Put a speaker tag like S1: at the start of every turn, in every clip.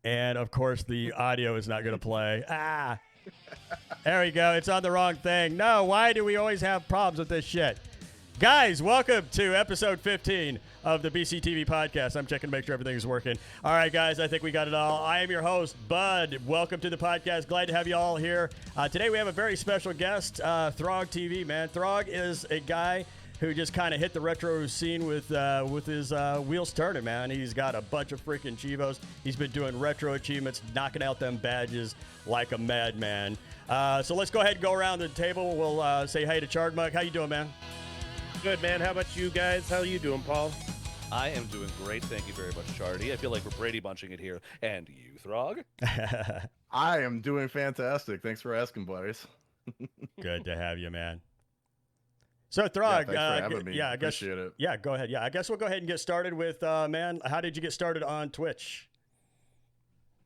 S1: And of course, the audio is not going to play. There we go. It's on the wrong thing. No, why do we always have problems with this shit? Guys, welcome to episode 15 of the BCTV podcast. I'm checking to make sure everything's working. All right, guys, I think we got it all. I am your host, Bud. Welcome to the podcast. Glad to have you all here. Today we have a very special guest, ThroggTV, man. Throg is a guy who just kind of hit the retro scene with his wheels turning, man. He's got a bunch of freaking Chivos. He's been doing retro achievements, knocking out them badges like a madman. So let's go ahead and go around the table. We'll say hey to Chard. How you doing, man?
S2: Good, man. How about you guys? How are you doing, Paul?
S3: I am doing great. Thank you very much, Chardy. I feel like we're Brady bunching it here. And you, Throg?
S4: I am doing fantastic. Thanks for asking, buddies.
S1: Good to have you, man. So, Throg,
S4: thanks for having me.
S1: I guess,
S4: appreciate it.
S1: Yeah, go ahead. Yeah, I guess we'll go ahead and get started with, man, how did you get started on Twitch?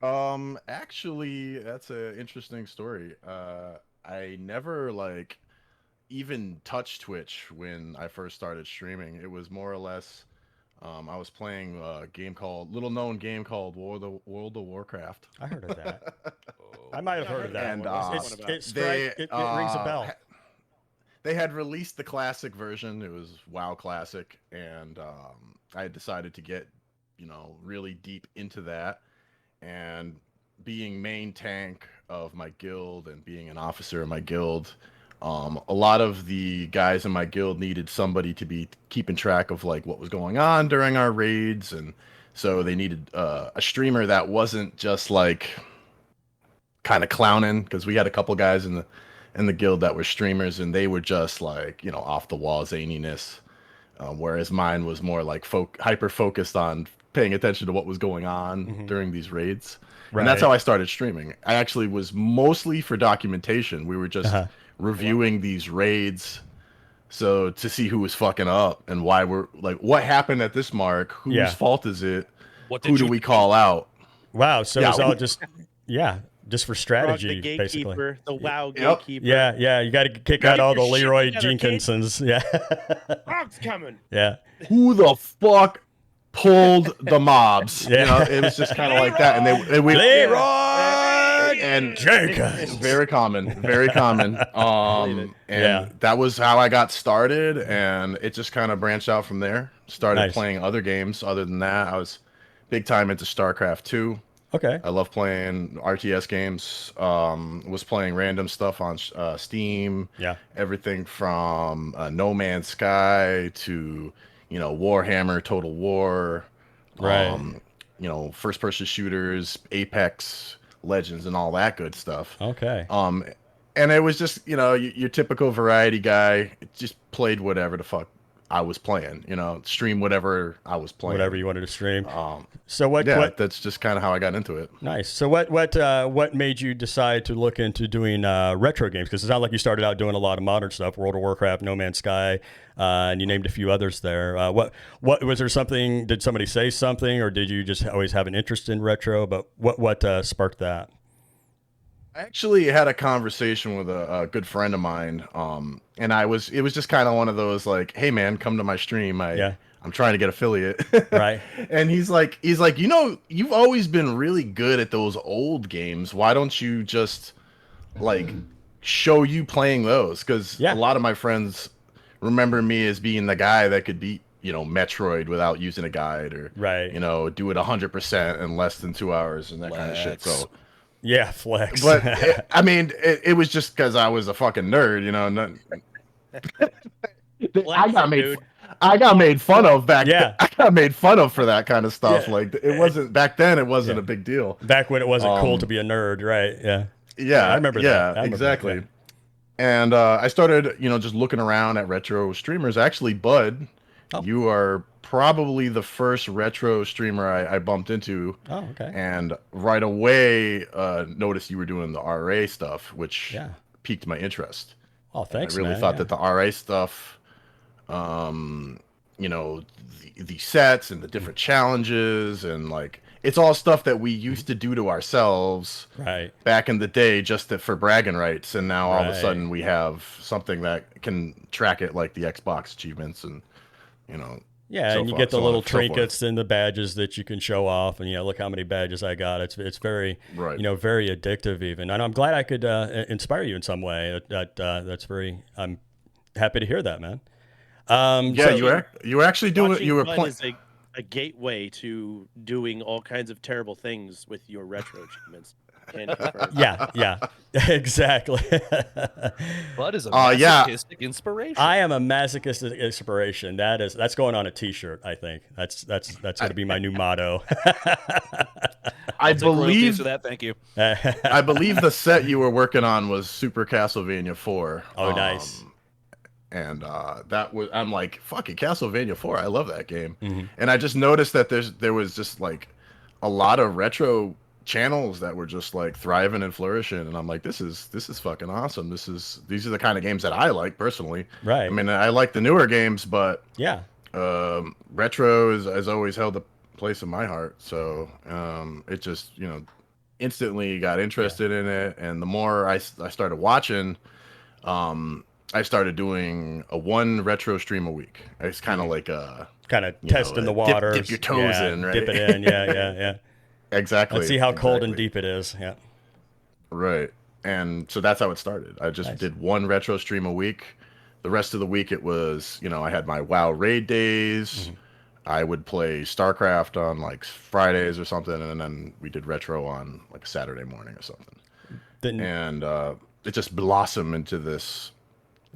S4: Actually, that's an interesting story. I never, even touched Twitch when I first started streaming. It was more or less, I was playing a little-known game called World of Warcraft.
S1: I heard of that. I might have heard of that.
S4: And
S1: it rings a bell.
S4: They had released the classic version. It was WoW Classic, and I had decided to get, really deep into that. And being main tank of my guild and being an officer of my guild, a lot of the guys in my guild needed somebody to be keeping track of what was going on during our raids, and so they needed a streamer that wasn't just kind of clowning, because we had a couple guys in the guild that were streamers, and they were just off the wall zaniness, whereas mine was more hyper focused on paying attention to what was going on during these raids. Right. And that's how I started streaming. I actually was mostly for documentation. We were just reviewing these raids, so to see who was fucking up and why we're what happened at this mark, whose fault is it, who do we call out.
S1: Wow, so it's all just for strategy,
S2: the gatekeeper,
S1: basically.
S2: The WoW gatekeeper.
S1: Yeah, you got to kick out all the Leroy Jenkinsons. Yeah.
S2: Frog's coming.
S1: Yeah.
S4: Who the fuck pulled the mobs? It was just kind of like that, and we
S1: Leroy
S4: and
S1: Jenkins.
S4: Very common. And that was how I got started, and it just kind of branched out from there. Started playing other games. Other than that, I was big time into StarCraft 2.
S1: Okay.
S4: I love playing RTS games. Was playing random stuff on Steam.
S1: Yeah.
S4: Everything from No Man's Sky to Warhammer, Total War.
S1: Right.
S4: First-person shooters, Apex Legends, and all that good stuff.
S1: Okay.
S4: And it was just your typical variety guy. It just played whatever the fuck I was playing. Stream whatever I was playing.
S1: Whatever you wanted to stream.
S4: So what? That's just kind of how I got into it.
S1: Nice. So what made you decide to look into doing retro games? Because it sounds like you started out doing a lot of modern stuff, World of Warcraft, No Man's Sky, and you named a few others there. What was there something? Did somebody say something, or did you just always have an interest in retro? But what sparked that?
S4: I actually had a conversation with a good friend of mine, and it was just kind of one of those hey man, come to my stream. I'm trying to get affiliate.
S1: Right.
S4: And he's like, you've always been really good at those old games. Why don't you just show you playing those? Because a lot of my friends remember me as being the guy that could beat Metroid without using a guide, or do it 100% in less than 2 hours and that kind of shit. So.
S1: Yeah, flex.
S4: But it was just because I was a fucking nerd, I got made fun of back.
S1: Yeah.
S4: I got made fun of for that kind of stuff.
S1: Yeah.
S4: It wasn't back then. It wasn't a big deal.
S1: Back when it wasn't cool to be a nerd, right? Yeah.
S4: Yeah,
S1: I remember that.
S4: Yeah, exactly. That. And I started, just looking around at retro streamers. Actually, Bud, you are probably the first retro streamer I bumped into.
S1: Oh, okay.
S4: And right away noticed you were doing the RA stuff, which piqued my interest.
S1: Oh, thanks,
S4: man. I really
S1: man.
S4: thought that the RA stuff, the sets and the different challenges and it's all stuff that we used to do to ourselves back in the day just for bragging rights, and now all of a sudden we have something that can track it like the Xbox achievements, and
S1: Yeah,
S4: so
S1: and you
S4: far,
S1: get the
S4: so on
S1: little
S4: and so forth.
S1: trinkets and the badges that you can show off, and look how many badges I got. It's very
S4: Right.
S1: very addictive even, and I'm glad I could inspire you in some way. That's very. I'm happy to hear that, man.
S4: Yeah,
S1: so,
S4: you were actually doing
S2: Watching
S4: you were
S2: fun
S4: playing.
S2: is a gateway to doing all kinds of terrible things with your retro achievements. Can confirm.
S1: yeah, exactly.
S3: Bud is a
S4: Yeah.
S3: masochistic inspiration.
S1: I am a masochist inspiration. That's going on a T-shirt. I think that's going to be my new motto.
S4: I
S3: Take royalties
S4: believe
S3: for that. Thank you.
S4: I believe the set you were working on was Super Castlevania 4.
S1: Oh, nice.
S4: And that was, I'm like, fucking Castlevania 4. I love that game.
S1: Mm-hmm.
S4: And I just noticed that there was just like a lot of retro channels that were just like thriving and flourishing, and I'm like, this is fucking awesome. These are the kind of games that I like personally.
S1: Right.
S4: I mean, I like the newer games, but
S1: Yeah.
S4: retro has always held a place in my heart. So it just instantly got interested in it, and the more I started watching, I started doing one retro stream a week. It's kind of like
S1: kind of testing the water.
S4: Dip your toes in, right?
S1: Dip it in. Yeah.
S4: Exactly.
S1: Let's see how cold and deep it is. Yeah.
S4: Right. And so that's how it started. I just did one retro stream a week. The rest of the week it was, I had my WoW raid days.
S1: Mm-hmm.
S4: I would play StarCraft on like Fridays or something, and then we did retro on like a Saturday morning or something. And it just blossomed into this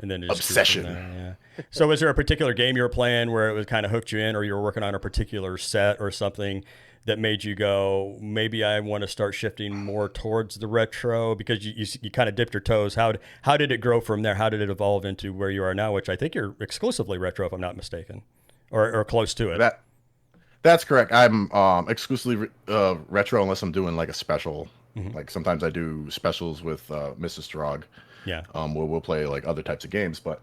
S1: and then it just
S4: obsession.
S1: grew from there, yeah. So was there a particular game you were playing where it was kind of hooked you in, or you were working on a particular set or something that made you go, maybe I want to start shifting more towards the retro, because you kind of dipped your toes? How did it grow from there? How did it evolve into where you are now, which I think you're exclusively retro, if I'm not mistaken, or close to it?
S4: That's correct. I'm exclusively retro unless I'm doing like a special. Mm-hmm. Like sometimes I do specials with Mrs. Throg.
S1: Yeah.
S4: Where we'll play like other types of games, but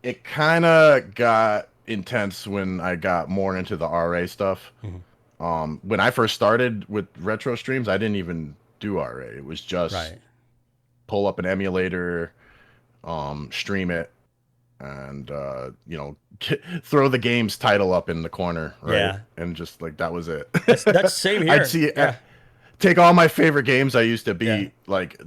S4: it kind of got intense when I got more into the RA stuff. Mm-hmm. When I first started with retro streams, I didn't even do RA. It was just pull up an emulator, stream it, and throw the game's title up in the corner, right? Yeah. And just like that was it.
S1: That's same here.
S4: I'd see take all my favorite games I used to be like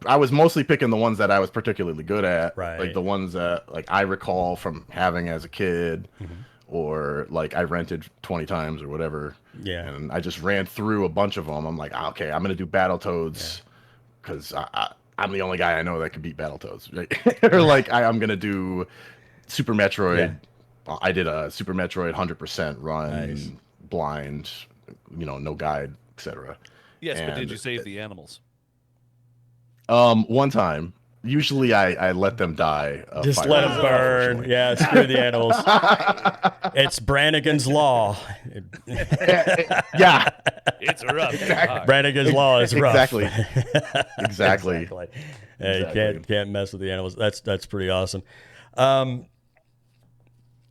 S4: I was mostly picking the ones that I was particularly good at, like the ones that like I recall from having as a kid. Mm-hmm. Or like I rented 20 times or whatever. Yeah. And I just ran through a bunch of them. I'm like, okay, I'm going to do Battletoads because I'm the only guy I know that can beat Battletoads. Right? Or like I'm going to do Super Metroid. Yeah. I did a Super Metroid 100% run, blind, no guide, etc.
S3: Yes, but did you save the animals?
S4: One time. Usually I let them die.
S1: Just let them burn. Yeah, screw the animals. It's Brannigan's Law.
S4: Yeah.
S3: It's rough.
S4: Exactly.
S1: Brannigan's Law is rough.
S4: Exactly.
S1: Hey, can't mess with the animals. That's pretty awesome.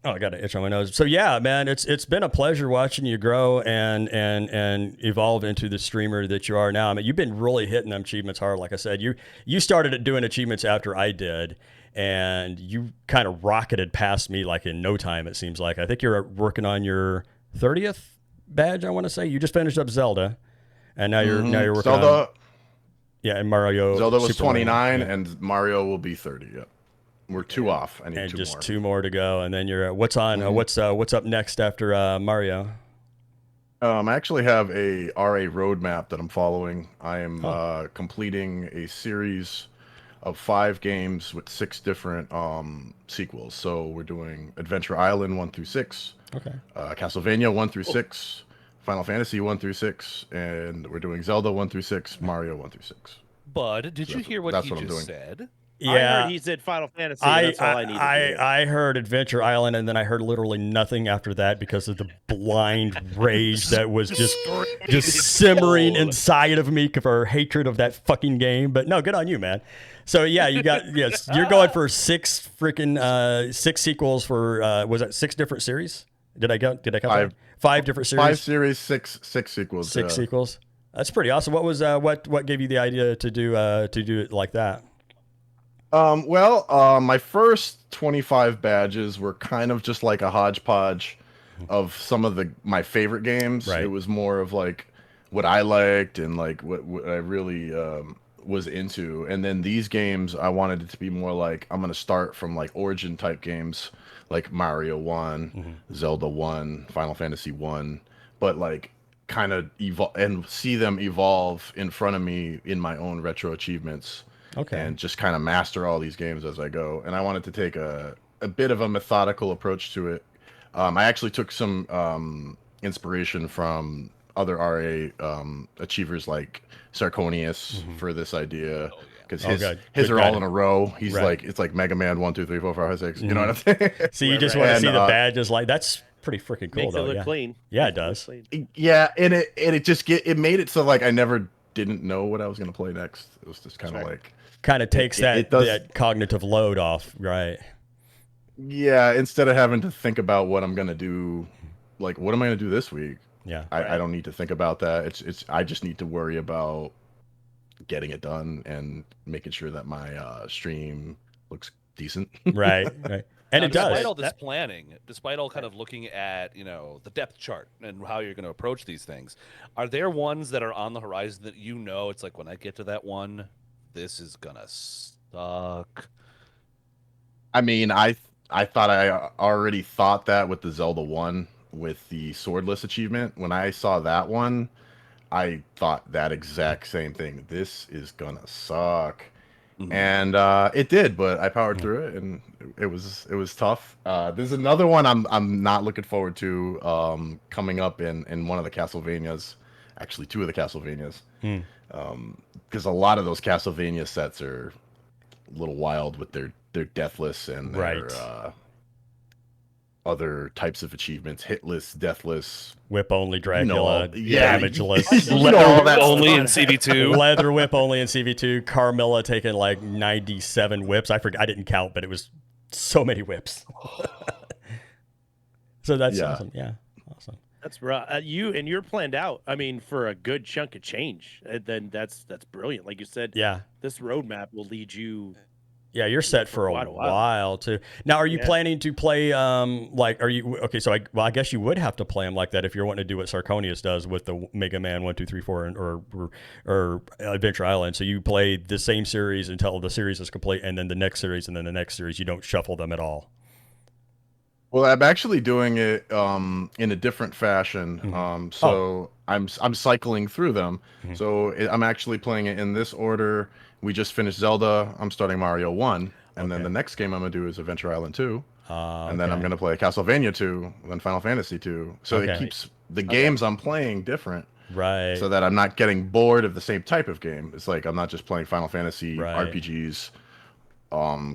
S1: I got an itch on my nose. So yeah, man, it's been a pleasure watching you grow and evolve into the streamer that you are now. I mean, you've been really hitting them achievements hard. Like I said, you started doing achievements after I did, and you kind of rocketed past me like in no time. It seems like. I think you're working on your 30th badge. I want to say you just finished up Zelda, and now you're working
S4: Zelda.
S1: on and Mario.
S4: Zelda was
S1: Super
S4: 29, and Mario will be 30. Yep. We're 2 off. I need 2
S1: just
S4: more.
S1: 2 more to go, and then you're what's on? Mm-hmm. What's up next after Mario?
S4: I actually have a RA roadmap that I'm following. I am completing a series of 5 games with 6 different sequels. So we're doing Adventure Island 1 through 6, Castlevania 1 through 6, Final Fantasy 1 through 6, and we're doing Zelda 1 through 6, Mario 1 through 6.
S3: Bud, did you hear what he just said?
S2: Yeah, I heard he said Final Fantasy. That's all I needed.
S1: I heard Adventure Island, and then I heard literally nothing after that because of the blind rage that was just simmering inside of me for hatred of that fucking game. But no, good on you, man. So yeah, you're going for 6 sequels for was that 6 different series? Did I count 5 different series?
S4: 5 series, 6 sequels.
S1: 6 sequels. That's pretty awesome. What was what gave you the idea to do it like that?
S4: My first 25 badges were kind of just like a hodgepodge of some of my favorite games.
S1: Right.
S4: It was more of like what I liked and like what I really was into. And then these games, I wanted it to be more like I'm gonna start from like origin type games, like Mario 1, Zelda 1, Final Fantasy 1, but like kind of evolve and see them evolve in front of me in my own retro achievements.
S1: Okay.
S4: And just kind of master all these games as I go. And I wanted to take a bit of a methodical approach to it. I actually took some inspiration from other RA achievers like Sarconius for this idea because his
S1: good.
S4: his
S1: Good
S4: are all
S1: guy.
S4: in a row. He's
S1: Right.
S4: like it's like Mega Man 1, 2, 3, 4, 5, 6. You know what I'm saying?
S1: So you
S2: Right,
S1: just
S2: right.
S1: want to
S4: And,
S1: see the badges, like that's pretty freaking cool,
S2: Makes it
S1: though.
S2: look
S1: Yeah.
S2: clean.
S1: Yeah, it
S2: Makes
S1: does.
S2: look clean.
S4: Yeah, and it just it made it so like I never didn't know what I was gonna play next. It was just kind of
S2: Right.
S4: like
S1: Kind of takes
S4: it does.
S1: that cognitive load off, right?
S4: Yeah, instead of having to think about what I'm gonna do, like what am I gonna do this week?
S1: Yeah.
S4: I
S2: Right.
S4: don't need to think about that. It's I just need to worry about getting it done and making sure that my stream looks decent.
S1: Right. Right. And
S3: Now,
S1: it does.
S3: despite all this planning, despite all kind of looking at the depth chart and how you're going to approach these things, are there ones that are on the horizon that it's like when I get to that one, this is gonna suck?
S4: I mean, I thought I already thought that with the Zelda 1 with the swordless achievement. When I saw that one, I thought that exact same thing. This is gonna suck. And it did, but I powered through it, and it was tough. There's another one I'm not looking forward to coming up in one of the Castlevanias, actually two of the Castlevanias, because a lot of those Castlevania sets are a little wild with their deathless and their
S1: Right.
S4: other types of achievements, hitless, deathless.
S1: Whip only Dracula,
S4: yeah,
S1: damageless,
S4: you know all that
S3: Only
S4: stuff.
S3: in CV2.
S1: leather whip only in CV2, Carmilla taking like 97 whips. I forgot, I didn't count, but it was so many whips. So that's
S4: Yeah.
S1: awesome. Yeah, awesome.
S2: That's right. You're planned out. I mean, for a good chunk of change. Then that's brilliant. Like you said,
S1: Yeah,
S2: this roadmap will lead you.
S1: yeah, you're set for a
S2: quite a
S1: while.
S2: while.
S1: Too. Now, are you
S2: Yeah.
S1: planning to play like? Are you okay? So I guess you would have to play them like that if you're wanting to do what Sarconius does with the Mega Man 1, 2, 3, 4, or Adventure Island. So you play the same series until the series is complete, and then the next series, and then the next series. You don't shuffle them at all.
S4: Well, I'm actually doing it in a different fashion. So I'm cycling through them. So I'm actually playing it in this order. We just finished Zelda. I'm starting Mario 1, and then the next game I'm gonna do is Adventure Island 2, and then I'm gonna play Castlevania 2, then Final Fantasy 2. So it keeps the games I'm playing different.
S1: Right.
S4: So that I'm not getting bored of the same type of game. It's like I'm not just playing Final Fantasy
S1: Right.
S4: RPGs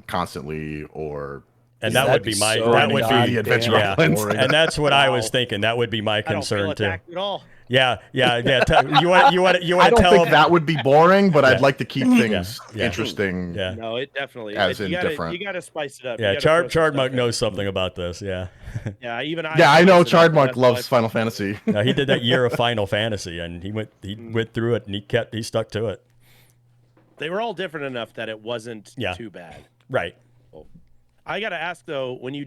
S4: constantly or
S1: And that would be my
S3: so
S1: that would
S3: goddamn
S1: be
S4: Adventure
S1: yeah.
S4: Island.
S1: And that's what I was
S2: Wow.
S1: thinking. That would be my
S2: I don't feel
S1: concern too.
S2: attacked at all.
S1: Yeah. You want
S4: I
S1: to
S4: don't
S1: tell
S4: think
S1: them
S4: that would be boring, but
S1: Yeah.
S4: I'd like to keep things
S1: Yeah.
S4: interesting.
S1: Yeah.
S2: No, it definitely.
S4: As
S2: you
S4: in
S2: gotta,
S4: different.
S2: You got to spice it up.
S1: Yeah,
S2: You gotta throw some
S1: Chard
S2: stuff
S1: Monk
S2: in.
S1: knows something about this. Yeah.
S2: Yeah, even I.
S4: Yeah, I know
S2: spice it up,
S4: Chard Monk
S2: that's why
S4: loves Final Fantasy.
S1: No, he did that year of Final Fantasy, and he went through it, and he stuck to it.
S2: They were all different enough that it wasn't
S1: Yeah.
S2: too bad.
S1: Right.
S2: I got to ask though, when you're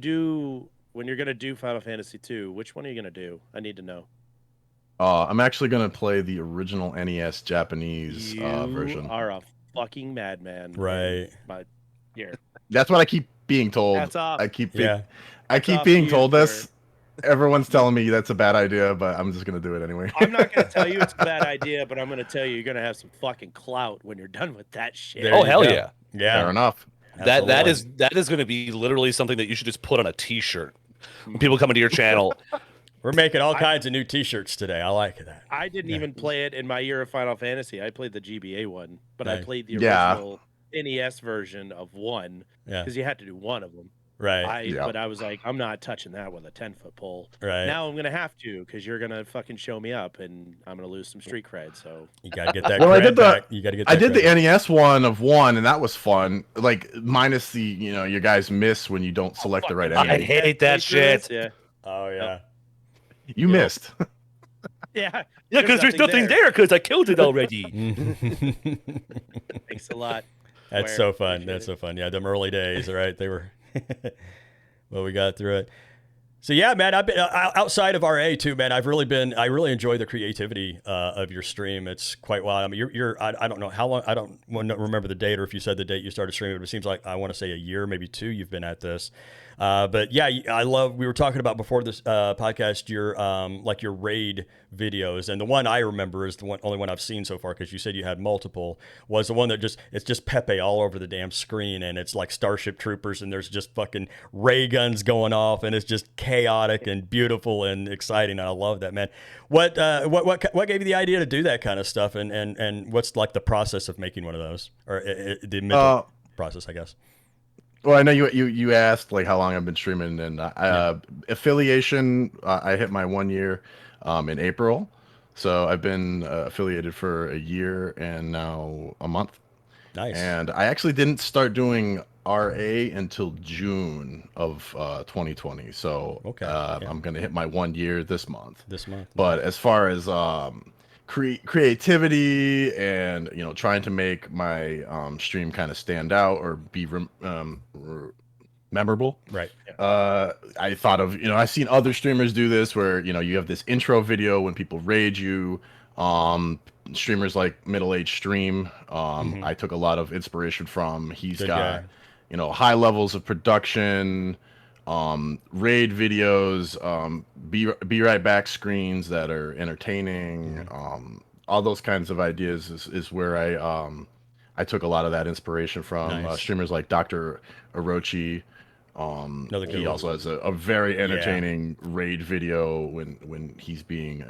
S2: gonna do Final Fantasy 2, which one are you gonna do? I need to know.
S4: I'm actually gonna play the original NES Japanese
S2: You
S4: version.
S2: are a fucking madman.
S1: Right.
S2: But here,
S4: That's what I keep being told.
S2: Hats off.
S4: I keep
S1: Yeah.
S2: off
S4: being
S2: to
S4: told
S2: you,
S4: this. Everyone's telling me that's a bad idea, but I'm just gonna do it anyway.
S2: I'm not gonna tell you it's a bad idea, but I'm gonna tell you you're gonna have some fucking clout when you're done with that shit.
S1: There
S3: Oh
S1: you
S3: hell
S1: go.
S3: yeah!
S1: Yeah.
S4: Fair enough.
S3: That
S1: Absolutely.
S3: is going to be literally something that you should just put on a T-shirt. When people come into your channel,
S1: We're making all kinds of new T-shirts today. I like that.
S2: I didn't even play it in my year of Final Fantasy. I played the GBA one, but I
S1: Nice.
S2: played the
S4: Yeah.
S2: original NES version of one
S1: Yeah.
S2: because you had to do one of them.
S1: Right.
S2: But I was like, I'm not touching that with a 10-foot pole.
S1: Right.
S2: Now I'm gonna have to because you're gonna fucking show me up and I'm gonna lose some street cred. So
S1: You gotta get that.
S4: Well, I
S1: cred
S4: did the-
S1: back. You gotta get. That
S4: I did
S1: cred
S4: the NES one of one, and that was fun. Like minus the your guys miss when you don't select the right
S3: I
S4: enemy.
S3: hate that shit.
S2: Yeah,
S1: Oh yeah.
S4: You missed.
S2: yeah.
S3: Yeah, because there's nothing there because I killed it already.
S2: Thanks a lot.
S1: That's
S2: Swear.
S1: so fun.
S2: Appreciate
S1: That's
S2: it.
S1: so fun. Yeah, them early days, right? They were. Well, we got through it. So yeah, man, I've been outside of RA too, man. I really enjoy the creativity of your stream. It's quite wild. I mean, I don't know how long. I don't remember the date or if you said the date you started streaming, but it seems like I want to say a year, maybe two. You've been at this, but yeah, I love. We were talking about before this podcast your like your raid videos, and the one I remember is the only one I've seen so far because you said you had multiple. Was the one that it's just Pepe all over the damn screen, and it's like Starship Troopers, and there's just fucking ray guns going off, and it's just chaotic and beautiful and exciting. And I love that, man. What gave you the idea to do that kind of stuff, and what's like the process of making one of those, or the mental process, I guess.
S4: Well, I know you asked like how long I've been streaming, and affiliation. I hit my 1 year in April, so I've been affiliated for a year and now a month.
S1: Nice.
S4: And I actually didn't start doing RA until June of 2020. So
S1: Okay.
S4: I'm gonna hit my 1 year this month.
S1: Nice.
S4: But as far as creativity and trying to make my stream kind of stand out or be memorable,
S1: Right.
S4: I thought of I've seen other streamers do this where you have this intro video when people raid you. Streamers like Middle Age Stream, I took a lot of inspiration from. He's
S1: Good
S4: got
S1: guy.
S4: high levels of production, raid videos, be right back screens that are entertaining. All those kinds of ideas is where I took a lot of that inspiration from.
S1: Nice.
S4: Streamers like Dr. Orochi.
S1: Another good
S4: He
S1: one.
S4: also has a very entertaining raid video when he's being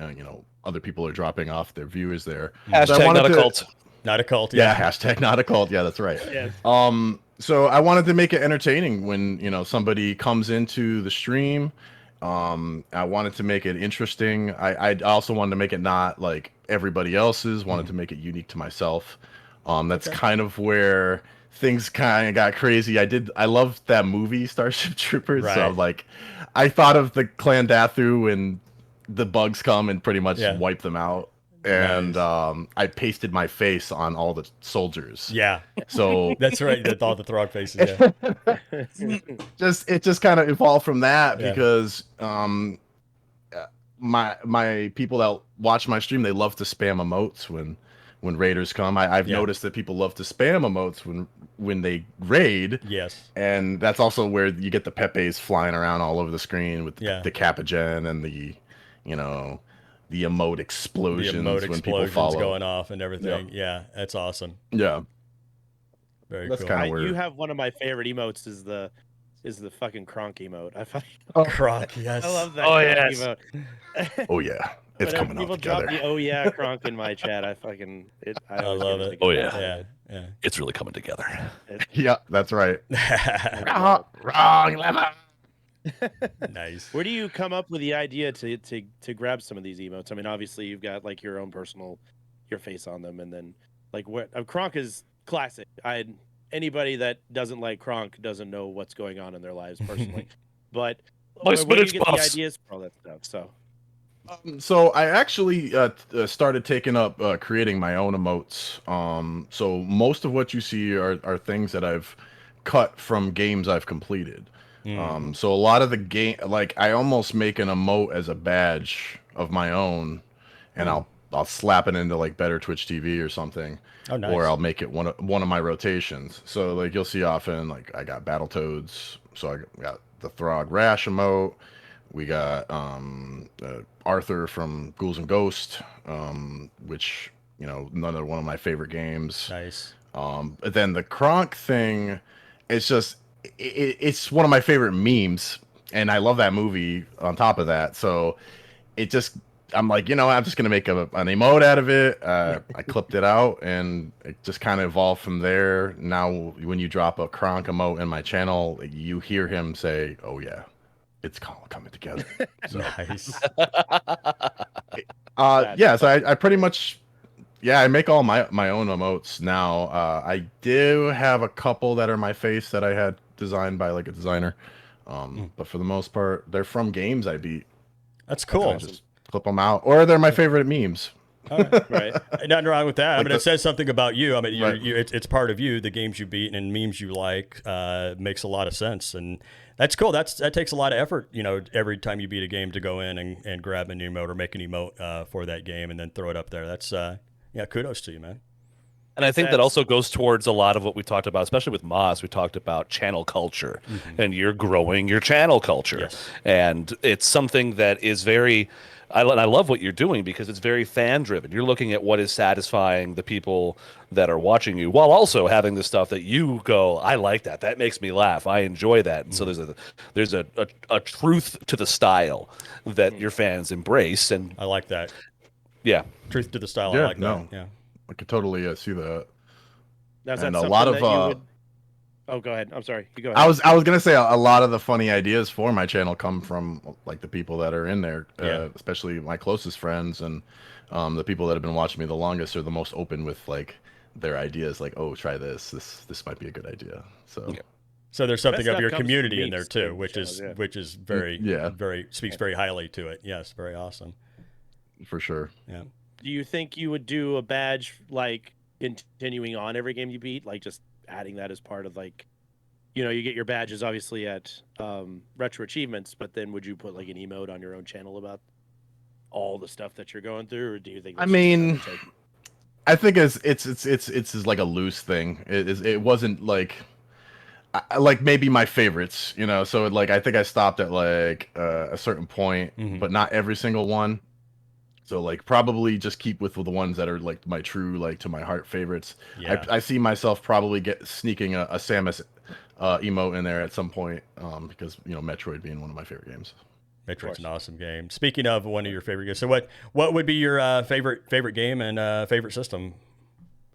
S4: other people are dropping off their viewers there. So I
S3: Hashtag
S4: wanted
S3: not a
S4: to-
S3: cult.
S1: Not a cult.
S4: Yeah, hashtag not a cult. Yeah, that's right.
S2: Yeah.
S4: So I wanted to make it entertaining when somebody comes into the stream. I wanted to make it interesting. I also wanted to make it not like everybody else's. Wanted to make it unique to myself. That's kind of where things kind of got crazy. I loved that movie Starship Troopers. So
S1: Right.
S4: like, I thought of the Clan Dathu when the bugs come and pretty much
S1: Yeah.
S4: wipe them out. And
S1: Nice.
S4: I pasted my face on all the soldiers.
S1: Yeah.
S4: So
S1: That's right. That's all the Throg faces. Yeah.
S4: it just kind of evolved from that
S1: Yeah.
S4: because my people that watch my stream, they love to spam emotes when raiders come. I've
S1: Yeah.
S4: noticed that people love to spam emotes when they raid.
S1: Yes.
S4: And that's also where you get the Pepes flying around all over the screen with
S1: Yeah.
S4: the Capagen and the emote
S1: The
S4: explosions
S1: emote
S4: when people
S1: explosions
S4: follow.
S1: going off and everything. Yeah. That's awesome.
S4: Yeah.
S1: Very
S4: That's
S1: cool.
S4: kinda weird.
S2: You have one of my favorite emotes is the fucking Kronk emote.
S1: Croc. Yes.
S2: I love that.
S3: Oh,
S2: Kronk
S3: yes.
S2: emote.
S4: Oh yeah. It's
S2: Whenever
S4: coming
S2: people
S4: out
S2: drop
S4: together.
S2: the "Oh yeah" Kronk in my chat, I always
S1: love
S2: give
S1: it.
S2: a
S3: Oh,
S2: good
S3: yeah.
S2: laugh.
S1: Yeah. Yeah.
S3: It's really coming together.
S4: Yeah, that's right.
S2: Wrong
S4: lever.
S1: Nice.
S2: Where do you come up with the idea to grab some of these emotes? I mean, obviously you've got like your own personal, your face on them, and then like what Kronk is classic. Anybody that doesn't like Kronk doesn't know what's going on in their lives personally. But
S3: My
S2: where do you
S3: spinach
S2: get the
S3: puffs.
S2: ideas for all that stuff? So
S4: So I actually started taking up creating my own emotes. So most of what you see are things that I've cut from games I've completed. So a lot of the game, like I almost make an emote as a badge of my own, and I'll slap it into like Better Twitch TV or something.
S1: Oh, nice.
S4: Or I'll make it one of my rotations. So like you'll see often like I got Battletoads, so I got the Throg Rash emote. We got Arthur from Ghouls and Ghosts, which another one of my favorite games.
S1: Nice.
S4: But then the Kronk thing, it's just it's one of my favorite memes, and I love that movie. On top of that, so I'm like, I'm just gonna make an emote out of it. I clipped it out, and it just kind of evolved from there. Now, when you drop a Kronk emote in my channel, you hear him say, "Oh yeah, it's all coming together." So,
S1: Nice.
S4: yeah. So I pretty much, I make all my own emotes now. I do have a couple that are my face that I had designed by like a designer, but for the most part, they're from games I beat.
S1: That's cool.
S4: I just clip them out, or they're my favorite memes.
S1: All right.
S2: Right.
S1: Nothing wrong with that. I
S4: Like
S1: mean, it says something about you. I mean,
S4: Right.
S1: it's part of you, the games you beat and memes you like. Makes a lot of sense, and that's cool. That takes a lot of effort. Every time you beat a game to go in and grab an emote or make an emote for that game and then throw it up there. That's kudos to you, man.
S3: And I think that also goes towards a lot of what we talked about, especially with Moss. We talked about channel culture, and you're growing your channel culture.
S1: Yes.
S3: And it's something that is very, I love what you're doing because it's very fan driven. You're looking at what is satisfying the people that are watching you while also having the stuff that you go, I like that. That makes me laugh. I enjoy that. And so there's a truth to the style that your fans embrace. And
S1: I like that.
S3: yeah.
S1: Truth to the style. I
S4: Yeah,
S1: like
S4: no.
S1: that. Yeah.
S4: I could totally see that.
S2: Now, is
S4: And
S2: that
S4: a
S2: something
S4: lot of
S2: that you would... Oh, go ahead. I'm sorry. You go ahead.
S4: I was gonna say a lot of the funny ideas for my channel come from like the people that are in there,
S1: Yeah.
S4: especially my closest friends and the people that have been watching me the longest are the most open with like their ideas. Like, oh, try this. This might be a good idea. So.
S3: Yeah.
S1: So there's something
S2: That
S1: of your
S2: stuff comes
S1: community
S2: from
S1: in there
S2: memes
S1: too,
S2: and
S1: which
S2: shows,
S1: is
S2: yeah.
S1: which is very
S4: Yeah.
S1: very speaks very highly to it. Yes, very awesome.
S4: For sure.
S1: Yeah.
S2: Do you think you would do a badge like continuing on every game you beat, like just adding that as part of like, you get your badges obviously at retro achievements, but then would you put like an emote on your own channel about all the stuff that you're going through, or do you think?
S4: I mean, I think it's like a loose thing. It wasn't like like maybe my favorites, So I think I stopped at like a certain point, but not every single one. So like probably just keep with the ones that are like my true like to my heart favorites.
S1: Yeah.
S4: I see myself probably sneaking a Samus emote in there at some point because Metroid being one of my favorite games.
S1: Metroid's an awesome game. Speaking of one of your favorite games, so what would be your favorite game and favorite system,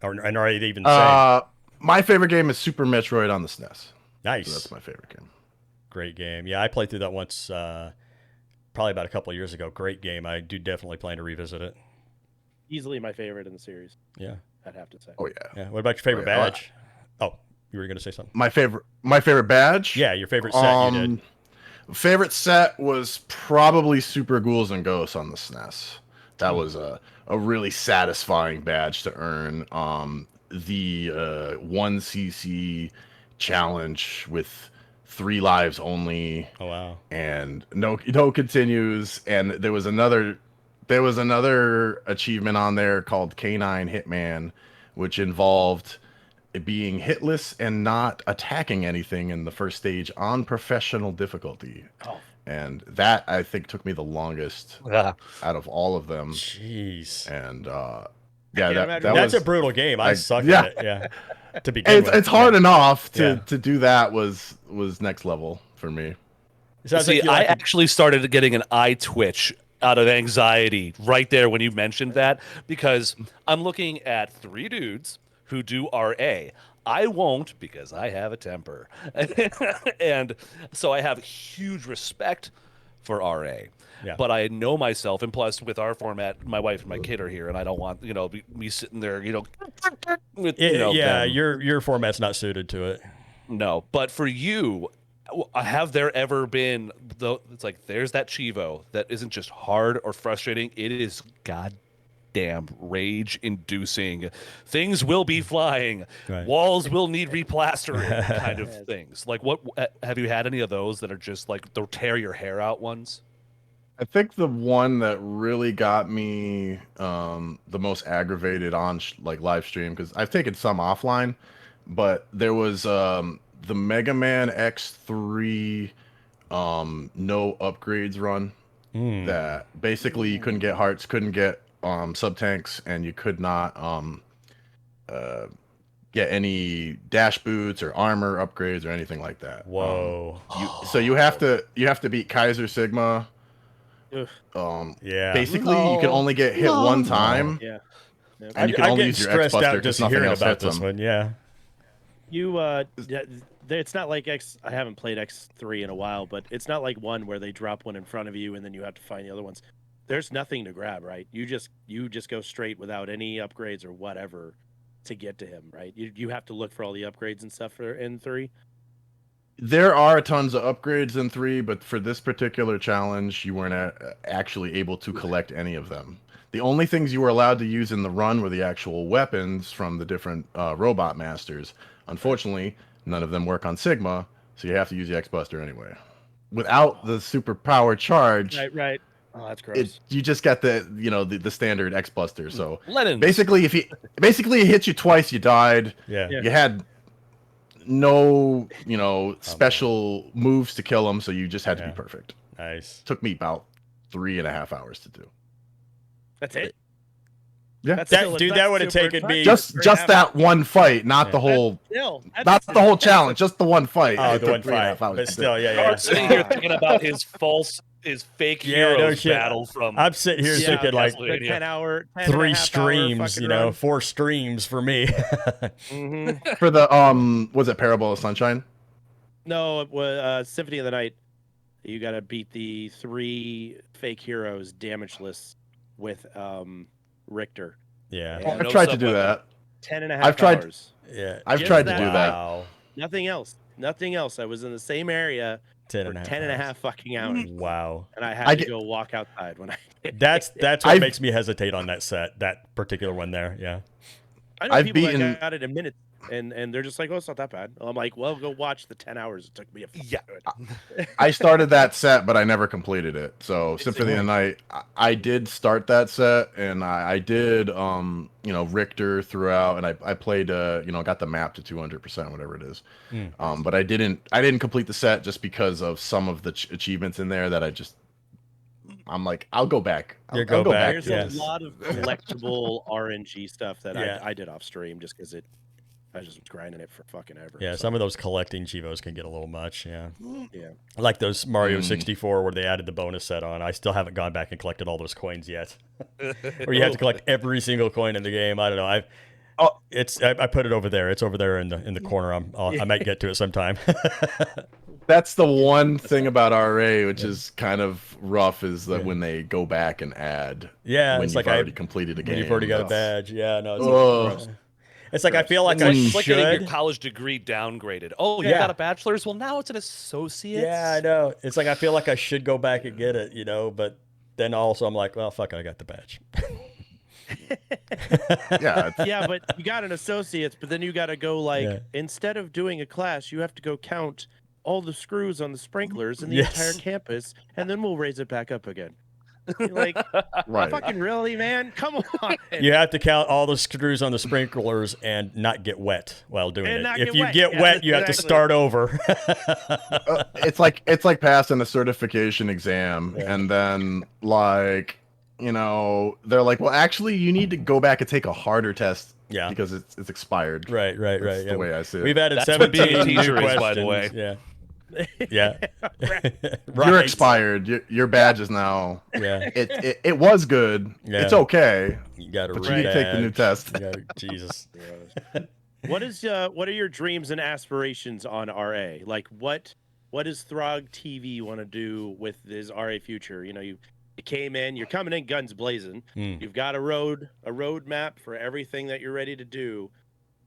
S1: and are you even saying?
S4: My favorite game is Super Metroid on the SNES.
S1: Nice.
S4: So that's my favorite game.
S1: Great game. Yeah, I played through that once. Probably about a couple of years ago. Great game. I do definitely plan to revisit it.
S2: Easily my favorite in the series.
S1: Yeah.
S2: I'd have to say.
S4: Oh yeah.
S1: Yeah. What about your favorite
S4: yeah.
S1: badge? Oh, you were going to say something.
S4: My favorite badge?
S1: Yeah, your favorite set you did.
S4: Favorite set was probably Super Ghouls and Ghosts on the SNES. That was a really satisfying badge to earn. The 1cc challenge with 3 lives only.
S1: Oh wow.
S4: And no continues. And there was another achievement on there called Canine Hitman, which involved being hitless and not attacking anything in the first stage on professional difficulty.
S2: Oh.
S4: And that I think took me the longest out of all of them.
S1: Jeez.
S4: And
S1: that's a brutal game. I suck
S4: yeah.
S1: at it. Yeah. To begin with.
S4: It's hard enough to
S1: Yeah.
S4: do that was next level for me.
S1: Sounds
S3: See,
S1: like you
S3: I
S1: like
S3: actually started getting an eye twitch out of anxiety right there when you mentioned that, because I'm looking at 3 dudes who do RA. I won't because I have a temper. And so I have huge respect for RA.
S1: Yeah.
S3: But I know myself, and plus with our format, my wife and my kid are here, and I don't want, me sitting there, with,
S1: yeah,
S3: them.
S1: your format's not suited to it.
S3: No, but for you, have there ever been it's like there's that Chivo that isn't just hard or frustrating, it is goddamn rage inducing. Things will be flying,
S1: Right.
S3: walls will need replastering kind of things. Like, what have you had any of those that are just like they'll tear your hair out ones?
S4: I think the one that really got me the most aggravated on live stream, because I've taken some offline, but there was the Mega Man X3 no upgrades run that basically you couldn't get hearts, couldn't get sub tanks, and you could not get any dash boots or armor upgrades or anything like that.
S1: Whoa.
S4: So you have to beat Kaiser Sigma.
S1: Yeah.
S4: Basically, you can only get hit one time.
S2: Yeah.
S4: And you can
S1: I'm
S4: only
S1: getting
S4: use your
S1: stressed
S4: X-Buster
S1: out
S4: because
S1: just
S4: nothing
S1: hearing
S4: else
S1: about
S4: hits
S1: this
S4: them.
S1: one. Yeah.
S2: It's not like I haven't played X3 in a while, but it's not like one where they drop one in front of you and then you have to find the other ones. There's nothing to grab, right? You just go straight without any upgrades or whatever to get to him, right? You have to look for all the upgrades and stuff for in 3.
S4: There are tons of upgrades in 3, but for this particular challenge, you weren't actually able to collect any of them. The only things you were allowed to use in the run were the actual weapons from the different robot masters. Unfortunately, none of them work on Sigma, so you have to use the X-Buster anyway. Without the superpower charge,
S2: Right. Oh, that's gross.
S4: you just get the standard X-Buster. So
S3: Lennon's.
S4: basically, it hit you twice, you died.
S1: Yeah.
S4: You had no special moves to kill them, so you just had to be perfect.
S1: Nice.
S4: Took me about 3.5 hours to do.
S2: That's it.
S4: Yeah.
S2: That's
S1: That-
S2: still-
S1: dude,
S2: that's
S1: that would've
S2: super
S1: taken
S2: impressive.
S1: me-
S4: Just that one fight, not
S1: Yeah.
S4: the whole
S2: That's
S4: not the whole challenge, just the one fight.
S1: Oh,
S4: It
S1: the
S4: took
S1: one
S4: 3.5
S1: fight.
S4: hours
S1: But
S4: to do.
S1: still, yeah.
S3: I'm sitting here thinking about his fake
S1: Yeah,
S3: heroes
S1: no shit.
S3: battle from.
S1: I'm sitting here thinking like
S2: the 10-hour,
S1: 3 streams, 4 streams for me.
S4: For the was it Parable of Sunshine?
S2: No, it was Symphony of the Night. You got to beat the 3 fake heroes damageless with Richter.
S1: Yeah.
S2: Yeah.
S4: I've
S3: no
S4: tried to do
S3: sub-weapon.
S4: that.
S2: 10.5
S4: I've tried-
S2: hours.
S1: Yeah.
S4: I've
S2: Just
S4: tried to
S2: that.
S4: do that.
S1: Wow.
S2: Nothing else. I was in the same area
S1: 10
S2: for
S1: and a half
S2: 10 and a
S1: hours.
S2: half fucking hours.
S1: Wow.
S2: And I had
S4: I
S2: to
S4: get-
S2: go walk outside when I
S1: That's what
S4: I've-
S1: makes me hesitate on that particular one there. Yeah.
S2: I know
S4: I've
S2: people
S4: beaten-
S2: that got it in minutes and they're just like, oh, it's not that bad. I'm like, well, go watch the 10 hours it took me to
S3: Yeah.
S4: I started that set, but I never completed it. So Symphony of the Night, I did start that set, and I did Richter throughout, and I played got the map to 200%, whatever it is. But I didn't complete the set just because of some of the achievements in there that I'm like, I'll go back. I'll
S1: go
S4: go
S1: back,
S4: back.
S2: There's
S1: yes.
S2: a lot of collectible RNG stuff that
S1: Yeah.
S2: I did off stream just because I just was grinding it for fucking ever.
S1: Yeah,
S2: so.
S1: some of those collecting Chivos can get a little much. Yeah.
S2: Yeah.
S1: Like those Mario 64 where they added the bonus set on. I still haven't gone back and collected all those coins yet. Where you have to collect every single coin in the game. I don't know. I put it over there. It's over there in the corner. I might get to it sometime.
S4: That's the one thing about RA, which is kind of rough, is that when they go back and add.
S1: Yeah,
S4: when
S1: it's
S4: you've
S1: like
S4: already completed a game.
S1: When you've already got a
S4: that's-
S1: badge. Yeah, no.
S4: Ugh.
S1: It's like I feel like
S3: It's
S1: I
S3: like, it's like getting your
S1: should.
S3: college degree downgraded. Oh, you
S1: Yeah.
S3: got a bachelor's? Well, now it's an associate.
S1: Yeah, I know. It's like I feel like I should go back and get it, but then also I'm like, well, fuck, I got the badge.
S4: Yeah,
S2: Yeah, but you got an associate's, but then you got to go
S1: Yeah.
S2: instead of doing a class, you have to go count all the screws on the sprinklers in the
S1: Yes.
S2: entire campus, and then we'll raise it back up again. You're like,
S4: right.
S2: fucking really, man? Come on.
S1: You have to count all the screws on the sprinklers and not get wet while doing
S2: And
S1: it.
S2: not
S1: If
S2: get
S1: you
S2: wet.
S1: get
S2: Yeah,
S1: wet, you have to
S2: exactly.
S1: start over.
S4: It's like passing a certification exam, and then they're like, well, actually, you need to go back and take a harder test.
S1: Yeah.
S4: Because it's expired.
S1: Right.
S4: That's
S1: Yeah.
S4: the way I see it.
S1: We've added
S3: That's what
S1: 17
S3: being a
S1: new
S3: teacher is,
S1: questions.
S3: by the way.
S1: Yeah. Yeah.
S4: You're
S1: Right.
S4: expired. Your badge is now.
S1: Yeah.
S4: It was good.
S1: Yeah.
S4: It's okay.
S1: You got to
S4: But you need to take the new test.
S1: Jesus.
S2: What are your dreams and aspirations on RA? Like what does ThroggTV want to do with this RA future? You came in, you're coming in guns blazing. You've got a road map for everything that you're ready to do.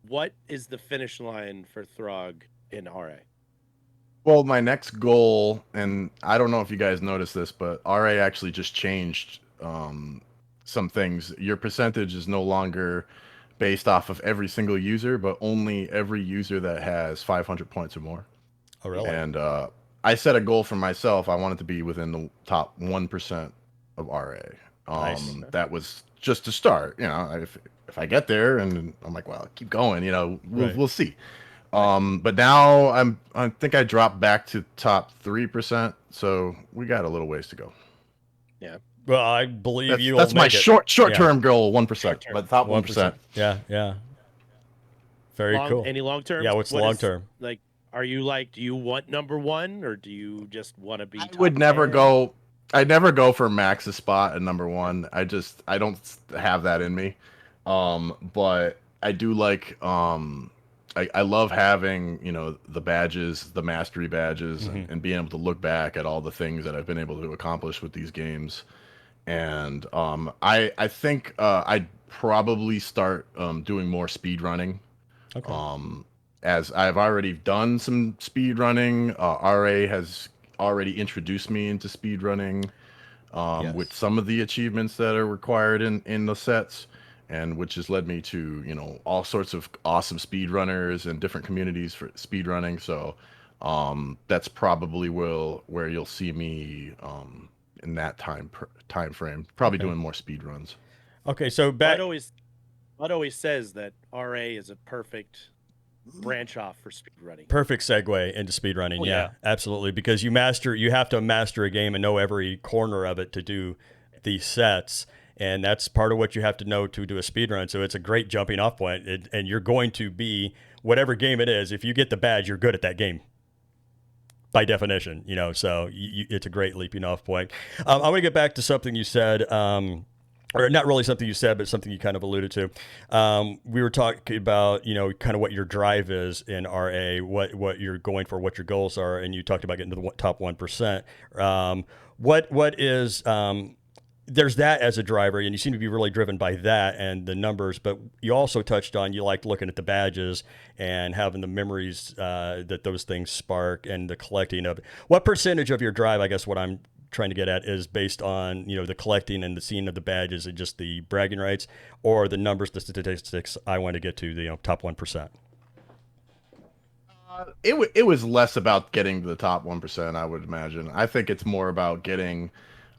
S2: What is the finish line for Throg in RA?
S4: Well, my next goal, and I don't know if you guys noticed this, but RA actually just changed some things. Your percentage is no longer based off of every single user, but only every user that has 500 points or more.
S1: Oh, really?
S4: And I set a goal for myself. I wanted to be within the top 1% of RA.
S1: Nice.
S4: That was just to start. If I get there, and I'm like, well, keep going. We'll see. But now I think I dropped back to top 3%. So we got a little ways to go.
S2: Yeah.
S1: Well, I believe you.
S4: That's my short-term goal, 1%. But top 1%.
S1: Yeah. Very cool.
S2: Any long term?
S1: Yeah, what's the long term?
S2: Like, are you do you want number 1 or do you just want to be?
S4: I would never go. I'd never go for Max's spot at number 1. I don't have that in me. But I do like. I love having the badges, the mastery badges, and being able to look back at all the things that I've been able to accomplish with these games. And I think I'd probably start doing more speed running.
S1: Okay.
S4: As I've already done some speed running, RA has already introduced me into speed running. with
S1: Yes.
S4: some of the achievements that are required in the sets, and which has led me to all sorts of awesome speedrunners and different communities for speedrunning. So that's probably where you'll see me in that time frame, probably
S1: Okay.
S4: doing more speedruns.
S1: Okay, so
S2: Bud
S1: back.
S2: always says that RA is a perfect branch off for speedrunning.
S1: Perfect segue into speedrunning.
S3: Oh,
S1: Yeah,
S3: yeah.
S1: absolutely. Because you have to master a game and know every corner of it to do these sets. And that's part of what you have to know to do a speedrun. So it's a great jumping off point. And you're going to be, whatever game it is, if you get the badge, you're good at that game by definition, so it's a great leaping off point. I want to get back to something you said. Or not really something you said, but something you kind of alluded to. We were talking about, kind of what your drive is in RA, what you're going for, what your goals are, and you talked about getting to the top 1%. What is there's that as a driver, and you seem to be really driven by that and the numbers. But you also touched on you like looking at the badges and having the memories that those things spark and the collecting of it. What percentage of your drive, I guess, what I'm trying to get at is based on the collecting and the seeing of the badges and just the bragging rights, or the numbers, the statistics I want to get to the top 1%.
S4: It was less about getting to the top 1%, I would imagine. I think it's more about getting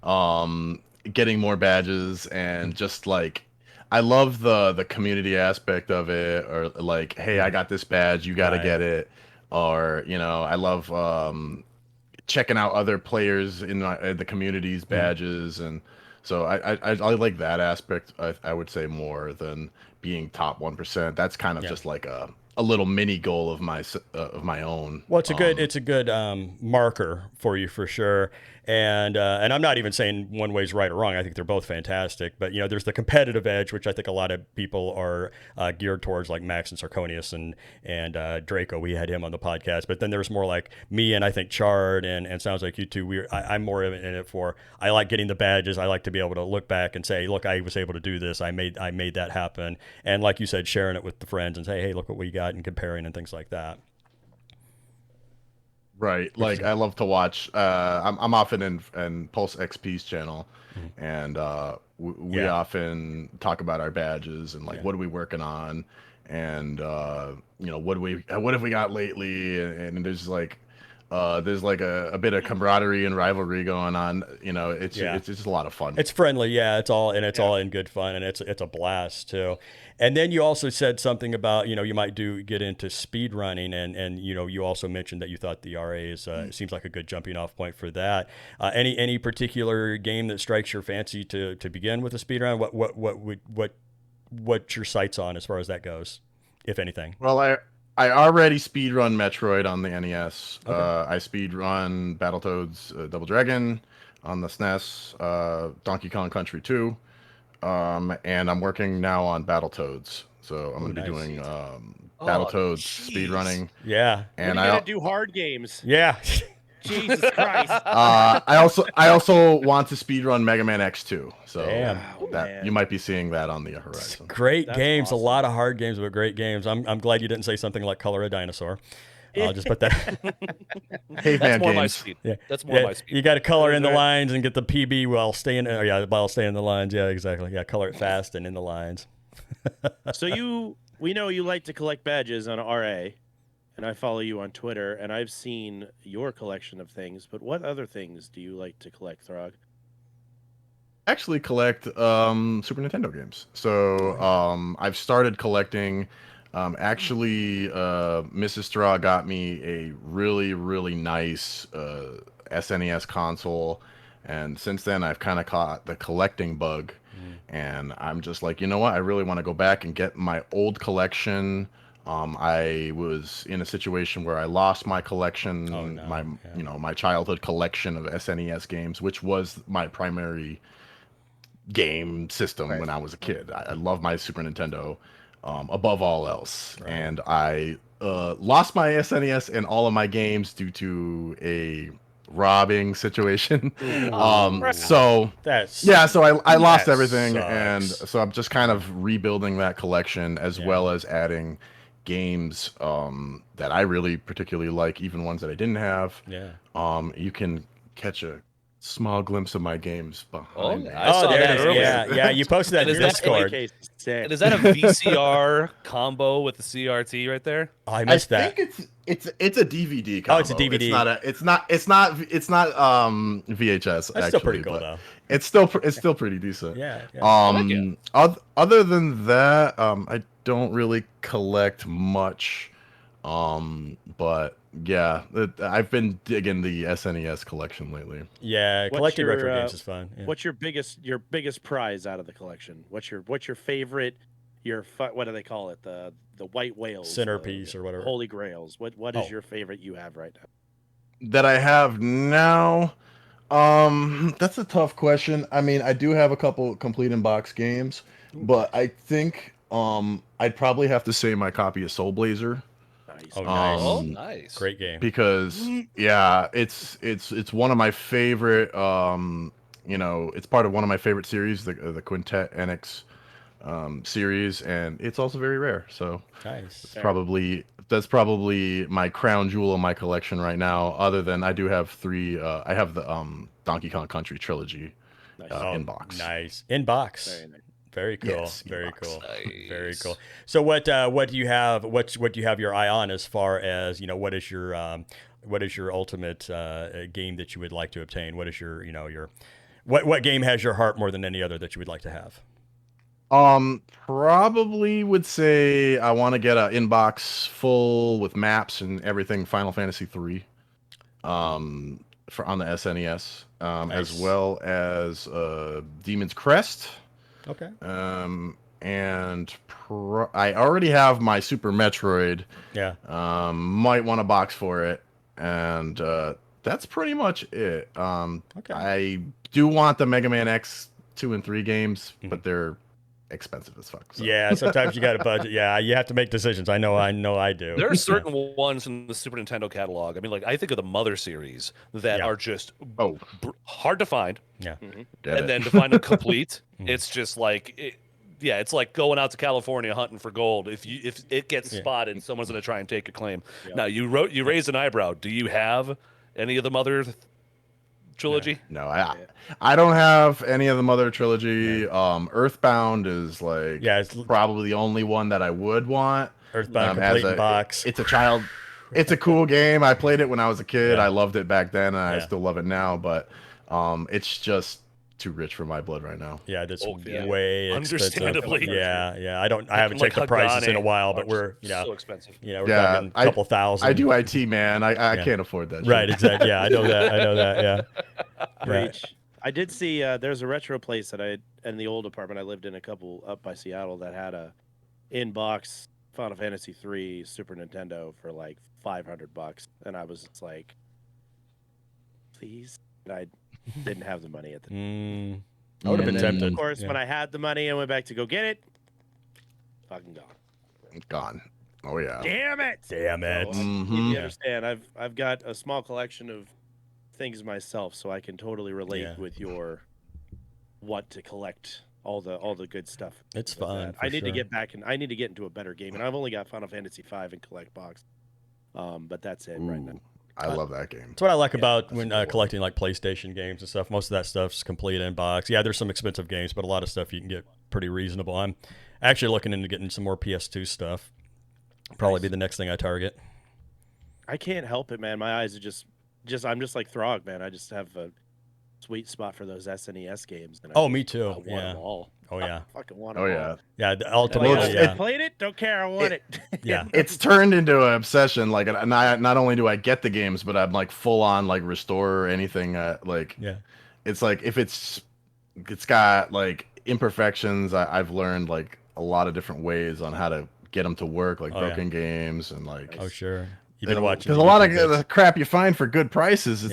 S4: more badges, and just like, I love the community aspect of it, or like, hey, I got this badge, you got to
S1: Right.
S4: get it, or I love checking out other players in the community's badges, and so I like that aspect. I would say more than being top 1%. That's kind of just like a little mini goal of my own.
S1: Well, it's a good marker for you for sure, and I'm not even saying one way's right or wrong. I think they're both fantastic, but there's the competitive edge, which I think a lot of people are geared towards, like Max and Sarconius and Draco. We had him on the podcast, but then there's more like me and I think Chard and sounds like you too. I'm more in it for, I like getting the badges. I like to be able to look back and say, look, I was able to do this. I made that happen, and like you said, sharing it with the friends and say, hey, look what we got, and comparing and things like that.
S4: Right. Like, I love to watch. I'm often in Pulse XP's channel, and we often talk about our badges and like what are we working on, and what have we got lately, and there's like a bit of camaraderie and rivalry going on. It's just a lot of fun.
S1: It's friendly, yeah. It's all all in good fun, and it's a blast too. And then you also said something about you might get into speed running, and you also mentioned that you thought the RA is seems like a good jumping off point for that. Any particular game that strikes your fancy to begin with a speed run? What's your sights on as far as that goes, if anything?
S4: Well, I already speedrun Metroid on the NES.
S1: Okay.
S4: I speedrun Battletoads Double Dragon on the SNES, Donkey Kong Country 2, and I'm working now on Battletoads. So I'm going to be doing Battletoads speedrunning.
S1: Yeah.
S4: And
S2: When are you gonna do hard games?
S1: Yeah.
S2: Jesus Christ.
S4: I also want to speedrun Mega Man X2. So
S1: Damn.
S4: that you might be seeing that on the horizon.
S1: Great
S2: That's
S1: games.
S2: awesome.
S1: A lot of hard games, but great games. I'm glad you didn't say something like Color a Dinosaur. I'll just put that.
S4: Caveman
S3: That's more my
S4: games.
S3: speed.
S1: Yeah.
S3: That's more my speed.
S1: You got to color in the
S2: Right.
S1: lines and get the PB while staying in the lines. Yeah, exactly. Yeah, color it fast and in the lines.
S2: So we know you like to collect badges on RA, and I follow you on Twitter, and I've seen your collection of things, but what other things do you like to collect, Throg?
S4: Actually collect Super Nintendo games. So I've started collecting. Actually, Mrs. Straw got me a really, really nice SNES console, and since then I've kind of caught the collecting bug, and I'm just like, you know what? I really want to go back and get my old collection. I was in a situation where I lost my collection,
S1: Oh, no.
S4: my
S1: Yeah.
S4: my childhood collection of SNES games, which was my primary game system when I was a kid. I love my Super Nintendo above all else, and I lost my SNES and all of my games due to a robbing situation. So
S1: That's
S4: so I lost
S1: that
S4: everything,
S1: sucks.
S4: and so I'm just kind of rebuilding that collection, as well as adding games that I really particularly like, even ones that I didn't have.
S1: Yeah.
S4: You can catch a small glimpse of my games behind me.
S3: I saw
S1: there
S3: that
S1: it is.
S3: earlier.
S1: Yeah, you posted that
S3: And
S1: in
S3: is
S1: your
S3: that
S1: Discord.
S2: Case sick.
S3: And is that a VCR combo with the CRT right there?
S1: Oh, I
S4: I
S1: missed that.
S4: think it's a DVD combo.
S1: Oh, it's a DVD.
S4: It's not VHS.
S1: That's
S4: actually,
S1: still pretty cool,
S4: but
S1: though.
S4: It's still pretty decent.
S1: Yeah.
S4: Other than that, I don't really collect much. But yeah, I've been digging the SNES collection lately.
S1: Yeah,
S2: What's
S1: collecting
S2: your,
S1: retro games is fun. Yeah.
S2: What's your biggest prize out of the collection? What's your favorite? What do they call it? The white whales,
S1: Centerpiece or whatever.
S2: Holy Grails. What is your favorite you have right now?
S4: That I have now. That's a tough question. I mean, I do have a couple complete in box games, but I think I'd probably have to say my copy of Soul Blazer.
S2: Nice.
S1: Oh, nice.
S3: Nice.
S1: Great game.
S4: Because yeah, it's one of my favorite. It's part of one of my favorite series, the Quintet NX series, and it's also very rare. So
S1: Nice.
S4: that's probably my crown jewel of my collection right now. Other than I do have three. I have the Donkey Kong Country trilogy
S2: Nice.
S4: in box.
S1: Nice. In box.
S2: Very nice.
S1: Very cool.
S4: Yes,
S1: Very
S4: in-box.
S1: cool.
S3: Nice.
S1: Very cool. So what do you have? What do you have your eye on as far as what is your ultimate game that you would like to obtain? What is your what game has your heart more than any other that you would like to have?
S4: Probably would say I want to get a inbox full with maps and everything Final Fantasy 3. For on the SNES,
S1: Nice.
S4: as well as Demon's Crest.
S1: Okay.
S4: And I already have my Super Metroid.
S1: Yeah.
S4: Might want a box for it, and that's pretty much it.
S1: Okay.
S4: I do want the Mega Man X 2 and 3 games, but they're expensive as fuck. So.
S1: Yeah, sometimes you got a budget. Yeah, you have to make decisions. I know I do.
S3: There are certain ones in the Super Nintendo catalog. I mean, like I think of the Mother series that
S1: Yeah.
S3: are just
S4: Oh,
S3: hard to find,
S1: Yeah.
S4: get
S3: and
S4: it.
S3: then to find them complete, it's just like it's like going out to California hunting for gold. If it gets
S1: Yeah.
S3: spotted, someone's going to try and take a claim.
S2: Yeah.
S3: Now you raised an eyebrow. Do you have any of the Mother trilogy?
S4: No, I don't have any of the Mother trilogy. Earthbound is like
S1: Yeah, it's
S4: probably the only one that I would want.
S1: Earthbound
S4: as
S1: complete in box.
S4: It's a child. It's a cool game. I played it when I was a kid.
S1: Yeah.
S4: I loved it back then, and I
S1: Yeah.
S4: still love it now. But it's just too rich for my blood right now.
S1: Yeah, that's
S3: yeah.
S1: way expensive.
S3: Understandably.
S1: Yeah. I haven't
S3: Like
S1: checked the prices in a
S3: Hagane
S1: while, but
S3: are
S1: we're
S3: so expensive.
S1: we're
S4: Yeah,
S1: talking a couple thousand.
S4: I do IT, man. I
S1: Yeah.
S4: can't afford that.
S1: Right,
S4: shit.
S1: exactly. Yeah, I know that. Yeah. Yeah.
S2: Preach. I did see there's a retro place that in the old apartment I lived in, a couple up by Seattle, that had a in-box Final Fantasy 3 Super Nintendo for like $500, and I was just like, please. And I didn't have the money at the time.
S1: I would have been
S2: And then,
S1: tempted.
S2: Of course,
S1: Yeah.
S2: when I had the money and went back to go get it, fucking gone.
S4: Gone. Oh yeah.
S2: Damn it!
S1: Damn it.
S2: So,
S4: Mhm.
S2: you understand? I've got a small collection of things myself, so I can totally relate
S1: Yeah.
S2: with your want to collect all the good stuff.
S1: It's
S2: with
S1: fun.
S2: that.
S1: for
S2: I need to
S1: sure.
S2: get back and I need to get into a better game, and I've only got Final Fantasy V and collect box. But that's it right now.
S4: Ooh, I love that game.
S1: That's what I like about
S4: that's
S1: when
S4: a good one.
S1: collecting like PlayStation games and stuff. Most of that stuff's complete in box. Yeah, there's some expensive games, but a lot of stuff you can get pretty reasonable. I'm actually looking into getting some more PS2 stuff. Probably be the next thing I target.
S2: I can't help it, man. My eyes are just I'm just like Throg, man. I just have a sweet spot for those SNES games. And
S1: Oh, me too.
S2: I want
S1: Yeah.
S2: them all.
S1: Oh yeah.
S2: I fucking want
S4: Oh
S2: them
S4: yeah.
S2: all.
S1: Yeah. The
S2: Well,
S1: ultimately,
S4: it's-
S1: yeah.
S2: I played it. Don't care. I want it.
S1: Yeah.
S4: It's turned into an obsession. Like, and not only do I get the games, but I'm like full on like restore anything. Like,
S1: Yeah.
S4: it's like if it's got like imperfections. I've learned like a lot of different ways on how to get them to work, like
S1: Oh, yeah.
S4: broken games and like.
S1: Oh sure. You've been watching.
S4: Because
S1: the
S4: a lot of
S1: YouTube vids.
S4: the crap you find for good prices,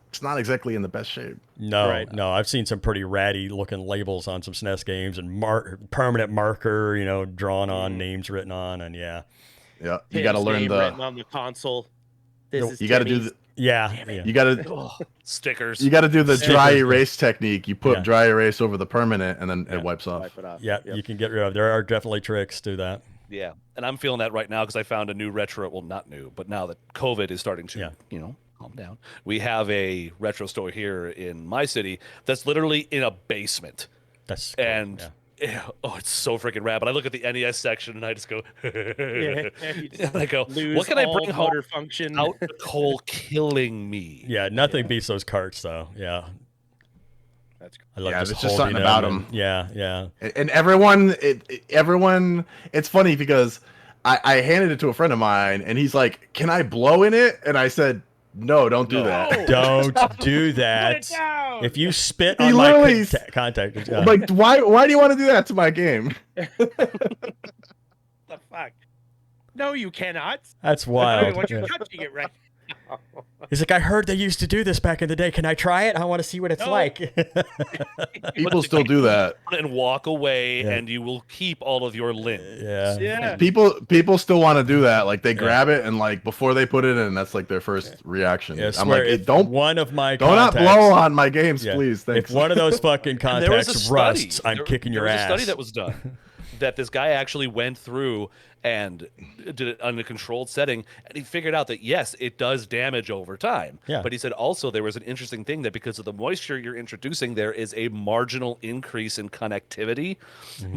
S4: it's not exactly in the best shape.
S1: No,
S2: Right.
S1: no. I've seen some pretty ratty looking labels on some SNES games and permanent marker, drawn on, names written on, and yeah.
S4: Yeah, you got to
S2: Tim's
S4: learn
S2: name
S4: the.
S2: written on the console. This is
S4: You got to do
S2: Timmy's.
S4: the.
S1: Yeah.
S2: Damn it.
S1: Yeah.
S4: You got to.
S3: Stickers.
S4: You got to do the
S1: Stickers,
S4: dry
S1: yeah.
S4: erase technique. You put
S1: Yeah.
S4: dry erase over the permanent, and then
S1: Yeah.
S4: it wipes off.
S2: Wipe it off.
S1: Yeah,
S2: Yep.
S1: you can get rid of. There are definitely tricks to that.
S3: Yeah, and I'm feeling that right now because I found a new retro. Well, not new, but now that COVID is starting to,
S1: Yeah.
S3: calm down. We have a retro store here in my city that's literally in a basement.
S1: That's cool.
S3: And oh, it's so freaking rad. But I look at the NES section and I just go,
S2: Yeah,
S3: and I go,
S2: lose
S3: what can I
S2: all
S3: bring home
S2: motor function.
S3: out the cold killing me?
S1: Yeah, nothing beats those carts though. Yeah.
S2: That's
S1: I love
S4: Yeah,
S1: just
S4: there's just
S1: holding
S4: something about
S1: them.
S4: them.
S1: Yeah, yeah.
S4: And everyone, everyone, it's funny because I handed it to a friend of mine, and he's like, "Can I blow in it?" And I said, "No, don't do that."
S1: Don't do
S2: Put
S1: that.
S2: it down.
S1: If you spit
S4: He
S1: on my
S4: literally
S1: contact,
S4: Like, why do you want to do that to my game?
S2: The fuck? No, you cannot.
S1: that's
S2: I don't
S1: wild.
S2: even want you
S1: Yeah.
S2: touching it right now.
S1: He's like, I heard they used to do this back in the day. Can I try it? I want to see what it's
S2: No.
S1: like.
S4: People still do that.
S3: And walk away,
S1: Yeah.
S3: and you will keep all of your limbs.
S1: Yeah.
S2: Yeah.
S4: People still want to do that. Like, they
S1: Yeah.
S4: grab it and like before they put it in, that's like their first reaction.
S1: Yeah,
S4: I'm
S1: swear,
S4: like,
S1: if
S4: don't
S1: one of my
S4: do not
S1: contacts,
S4: blow on my games,
S1: yeah,
S4: please. Thanks.
S1: If one of those fucking
S3: And there was a
S1: contacts
S3: study.
S1: rusts, I'm
S3: There-
S1: kicking your
S3: there was
S1: ass.
S3: a study that was done that this guy actually went through and did it on a controlled setting, and he figured out that yes, it does damage over time.
S1: Yeah.
S3: But he said also there was an interesting thing that because of the moisture you're introducing, there is a marginal increase in connectivity,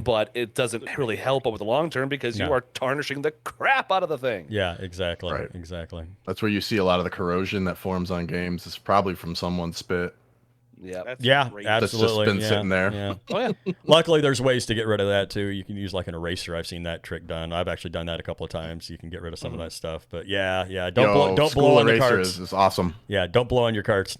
S3: but it doesn't really help over the long term because you
S1: No.
S3: are tarnishing the crap out of the thing.
S1: Yeah, exactly.
S4: Right.
S1: Exactly.
S4: That's where you see a lot of the corrosion that forms on games. It's probably from someone's spit.
S3: Yeah.
S2: That's
S1: Yeah,
S2: great.
S4: That's just
S1: absolutely.
S4: been
S1: yeah,
S4: sitting there.
S1: Yeah.
S3: Oh yeah.
S1: Luckily, there's ways to get rid of that too. You can use like an eraser. I've seen that trick done. I've actually done that a couple of times. You can get rid of some of that stuff. But yeah, don't blow
S4: School
S1: on your
S4: Eraser
S1: carts.
S4: is awesome.
S1: Yeah, don't blow on your carts.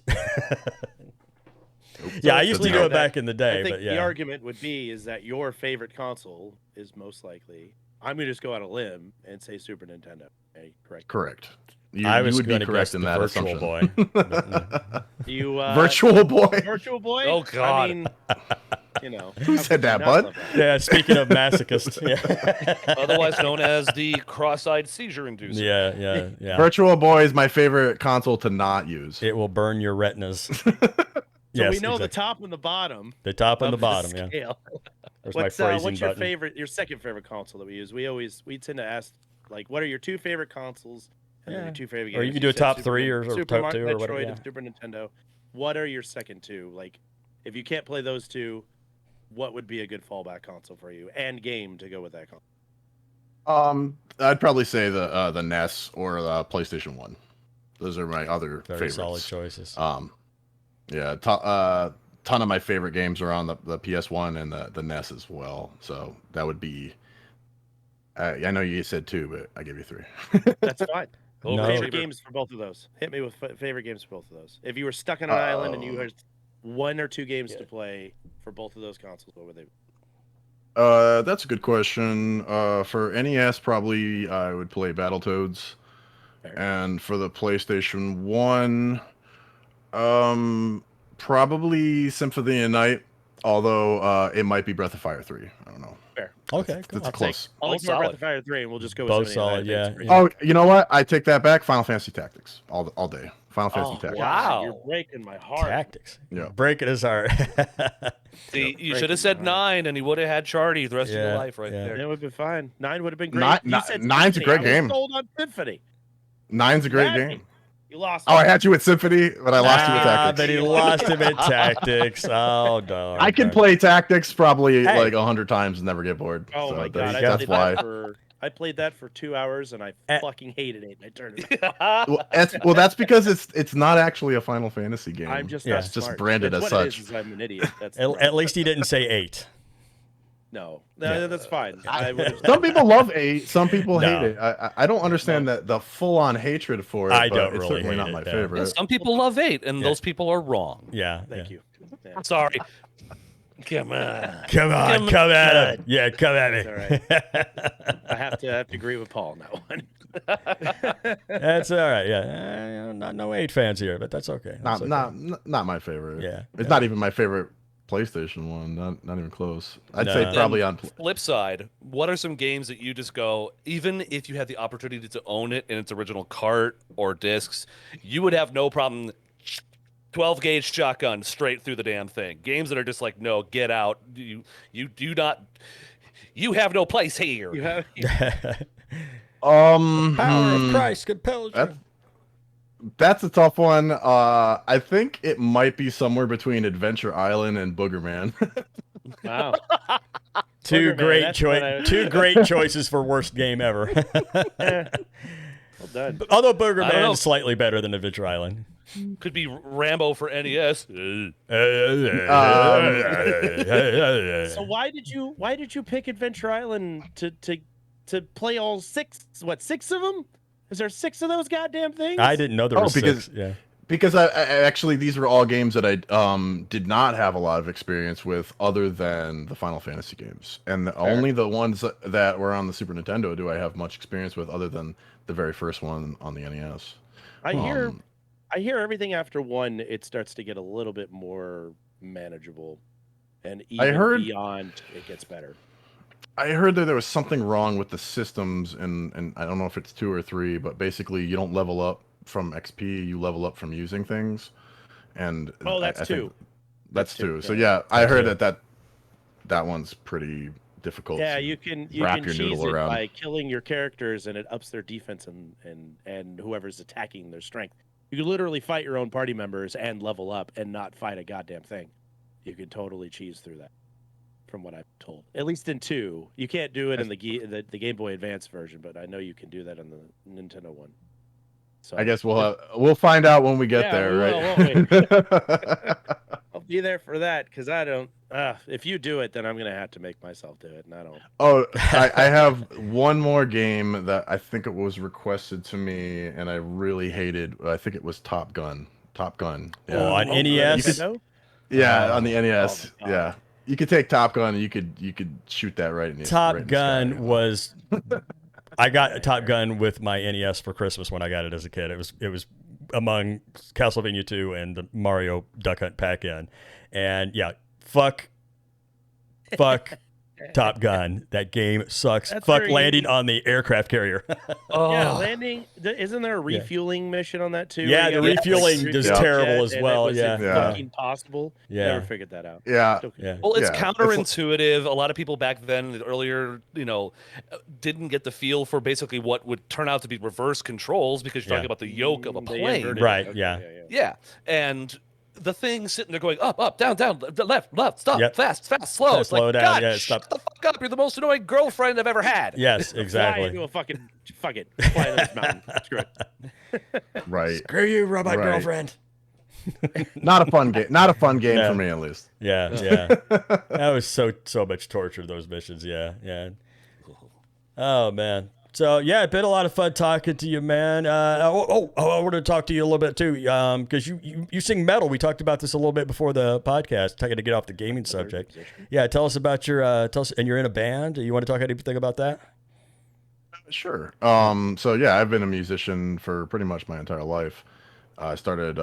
S1: Yeah, I used to do it back in the day,
S2: I think
S1: but yeah.
S2: the argument would be is that your favorite console is most likely. I'm gonna just go out a limb and say Super Nintendo. Okay, correct.
S4: Correct. You,
S1: I
S4: you
S1: was
S4: would be
S1: going to guess
S4: correct in
S1: the
S4: that
S1: Virtual
S4: assumption.
S1: Boy.
S2: You
S4: Virtual Boy.
S2: Virtual Boy.
S3: Oh, God.
S2: I mean, you know.
S4: Who
S2: how
S4: said
S2: could you
S4: that,
S2: not
S4: bud?
S2: love that?
S1: Yeah, speaking of masochists. Yeah,
S3: Otherwise known as the cross-eyed seizure inducer.
S1: yeah.
S4: Virtual Boy is my favorite console to not use.
S1: It will burn your retinas.
S2: So
S1: Yes,
S2: we know the
S1: exactly.
S2: top and the bottom.
S1: The top and the
S2: of
S1: bottom, yeah.
S2: scale.
S1: There's my
S2: What's
S1: phrasing
S2: what's your
S1: button.
S2: favorite? Your second favorite console that we use? We tend to ask like, what are your two favorite consoles? And then
S1: Yeah.
S2: your two favorite
S1: Or
S2: games.
S1: you can do a
S2: said
S1: top
S2: Super
S1: three
S2: Nin-
S1: or
S2: Super
S1: top
S2: Mario,
S1: two or whatever,
S2: Metroid,
S1: yeah.
S2: and Super Nintendo. What are your second two? Like, if you can't play those two, what would be a good fallback console for you and game to go with that console?
S4: I'd probably say the NES or the PlayStation 1. Those are my other
S1: Very
S4: favorites.
S1: solid choices.
S4: Yeah, ton of my favorite games are on the PS1 and the NES as well. So that would be. I know you said two, but I give you three.
S2: That's fine.
S3: Oh,
S1: No.
S2: Favorite games for both of those. Hit me with favorite games for both of those. If you were stuck on an island and you had one or two games to play for both of those consoles, what would they be?
S4: That's a good question. For NES, probably I would play Battletoads,
S2: Fair.
S4: and for the PlayStation 1, probably Symphony of the Night. Although it might be Breath of Fire 3. I don't know.
S2: Fair.
S1: Okay, cool.
S4: It's close.
S2: I'll
S3: Both
S2: ignore Breath
S3: solid.
S2: of Fire 3 and we'll just go with
S1: Both
S2: Symphony of the
S1: solid,
S2: Night.
S1: yeah.
S2: Thanks, Chris.
S4: Oh, you know what? I take that back. Final Fantasy Tactics all day. Final Fantasy
S2: Oh,
S4: Tactics.
S3: wow.
S2: You're breaking my heart.
S1: Tactics.
S4: Yeah.
S1: Breaking his heart.
S3: See, you
S2: Breaking
S3: should have said
S2: my
S3: 9, and he would have had Chardy the rest of
S1: Yeah,
S3: your life right
S1: yeah.
S3: there.
S2: It would have been fine. 9 would have been great.
S4: Nine-
S2: You
S4: nine-
S2: said
S4: nine's a
S2: Symphony.
S4: great
S2: I was
S4: game.
S2: sold on Symphony.
S4: 9's a great
S2: You had
S4: game.
S2: me. You lost.
S4: Oh, I
S2: me.
S4: had you with Symphony, but I lost you with Tactics.
S1: But he lost him in Tactics. Oh, darn.
S4: I can play Tactics probably
S1: Hey.
S4: like 100 times and never get bored.
S2: Oh
S4: So
S2: my god!
S4: that's why.
S2: I played that for 2 hours and I
S1: Eh.
S2: fucking hated it. And I turned it off.
S4: That's because it's not actually a Final Fantasy game.
S2: I'm just
S1: Yeah.
S2: not
S1: It's
S4: just
S2: smart.
S4: branded
S2: That's
S4: as
S2: what it
S4: such.
S2: is I'm an idiot. That's the
S1: At
S2: problem.
S1: least he didn't say 8.
S2: No,
S1: Yeah.
S2: that's fine. I would've-
S4: Some people love 8. Some people
S1: No.
S4: hate it. I don't understand the full on hatred for it.
S1: I
S4: but
S1: don't
S4: it's
S1: really
S4: certainly
S1: hate
S4: not
S1: it,
S4: my
S1: yeah.
S4: favorite.
S3: Yeah, some people love 8, and
S1: Yeah.
S3: those people are wrong.
S1: Yeah.
S2: Thank you. Yeah.
S3: Sorry. Come on.
S1: Come on, come at him. Yeah, come at me.
S2: It's I have to agree with Paul on that one.
S1: That's all right. Yeah, no 8 fans here, but that's okay. That's
S4: not,
S1: okay.
S4: not my favorite.
S1: Yeah,
S4: It's
S1: yeah.
S4: not even my favorite PlayStation one. Not even close. I'd say
S1: No.
S4: probably on.
S3: Flip side, what are some games that you just go, even if you had the opportunity to own it in its original cart or discs, you would have no problem 12 gauge shotgun straight through the damn thing. Games that are just like, no, get out. You do not. You have no place here.
S2: You have
S1: Power of
S4: hmm,
S1: Christ compels you.
S4: That's- That's a tough one. I think it might be somewhere between Adventure Island and Boogerman.
S2: Wow.
S1: Two
S2: Boogerman,
S1: great
S2: that's what I-
S1: two great choices for worst game ever.
S2: Well done.
S1: Although
S3: I don't
S1: Boogerman
S3: know.
S1: is slightly better than Adventure Island.
S3: Could be Rambo for E NES.
S2: So why did you pick Adventure Island to play all six of them? Is there 6 of those goddamn things?
S1: I didn't know there was
S4: because
S1: 6. Yeah.
S4: Because I actually these were all games that I did not have a lot of experience with other than the Final Fantasy games. And only the ones that were on the Super Nintendo do I have much experience with other than the very first one on the NES.
S2: I hear everything after 1 it starts to get a little bit more manageable, and even beyond it gets better.
S4: I heard that there was something wrong with the systems, and I don't know if it's 2 or 3, but basically you don't level up from XP, you level up from using things. And
S2: that's
S4: I
S2: 2.
S4: think that's 2.
S2: Yeah.
S4: So yeah, I heard that one's pretty difficult.
S2: Yeah,
S4: to
S2: you can
S4: wrap your
S2: cheese
S4: noodle
S2: it
S4: around.
S2: by killing your characters, and it ups their defense and whoever's attacking their strength. You can literally fight your own party members and level up and not fight a goddamn thing. You can totally cheese through that, from what I've told. At least in 2, you can't do it in the Game Boy Advance version, but I know you can do that on the Nintendo one. So
S4: I guess we'll find out when we get there,
S2: we
S4: right?
S2: will, won't we? I'll be there for that, because I don't. If you do it, then I'm gonna have to make myself do it, and I don't.
S4: Oh, I have one more game that I think it was requested to me, and I really hated. I think it was Top Gun. Top Gun.
S1: Yeah. Oh, on NES.
S4: Yeah, on the NES.
S2: Oh,
S4: yeah, you could take Top Gun, and you could shoot that right in the
S1: Top
S4: right
S1: Gun
S4: in the sky.
S1: was. I got Top Gun with my NES for Christmas when I got it as a kid. It was among Castlevania 2 and the Mario Duck Hunt pack-in. And yeah, fuck Top Gun. That game sucks.
S2: That's
S1: Fuck
S2: very
S1: landing
S2: easy.
S1: on the aircraft carrier.
S2: Yeah, landing. Isn't there a refueling mission on that too?
S1: Yeah, the refueling is terrible as well. Yeah.
S2: Fucking possible.
S1: Yeah.
S2: Never figured that out.
S4: Yeah.
S1: Yeah.
S3: Well, it's
S4: Yeah.
S3: counterintuitive. A lot of people back then, earlier, didn't get the feel for basically what would turn out to be reverse controls, because you're talking about the yoke of a
S2: They
S3: plane.
S2: inverted it.
S1: Right,
S2: Okay,
S1: yeah.
S3: Yeah, and the thing sitting there going up, down, left, stop,
S1: Yep.
S3: fast, slow. It's
S1: slow
S3: like,
S1: down,
S3: God,
S1: yeah,
S3: shut
S1: stop.
S3: the fuck up. You're the most annoying girlfriend I've ever had.
S1: Yes,
S2: Fly
S1: exactly.
S2: into a fucking fuck it. Fly into this mountain. Screw it.
S4: Right.
S1: Screw you, robot
S4: Right.
S1: girlfriend.
S4: Not a fun game. Not a fun game
S1: No.
S4: for me, at least.
S1: Yeah, yeah. That was so much torture, those missions. Yeah, yeah. Oh man. So yeah, it's been a lot of fun talking to you, man. I wanted to talk to you a little bit too, because you sing metal. We talked about this a little bit before the podcast. Talking to get off the gaming subject. Yeah, tell us about your and you're in a band. You want to talk anything about that?
S4: Sure. So yeah, I've been a musician for pretty much my entire life. I started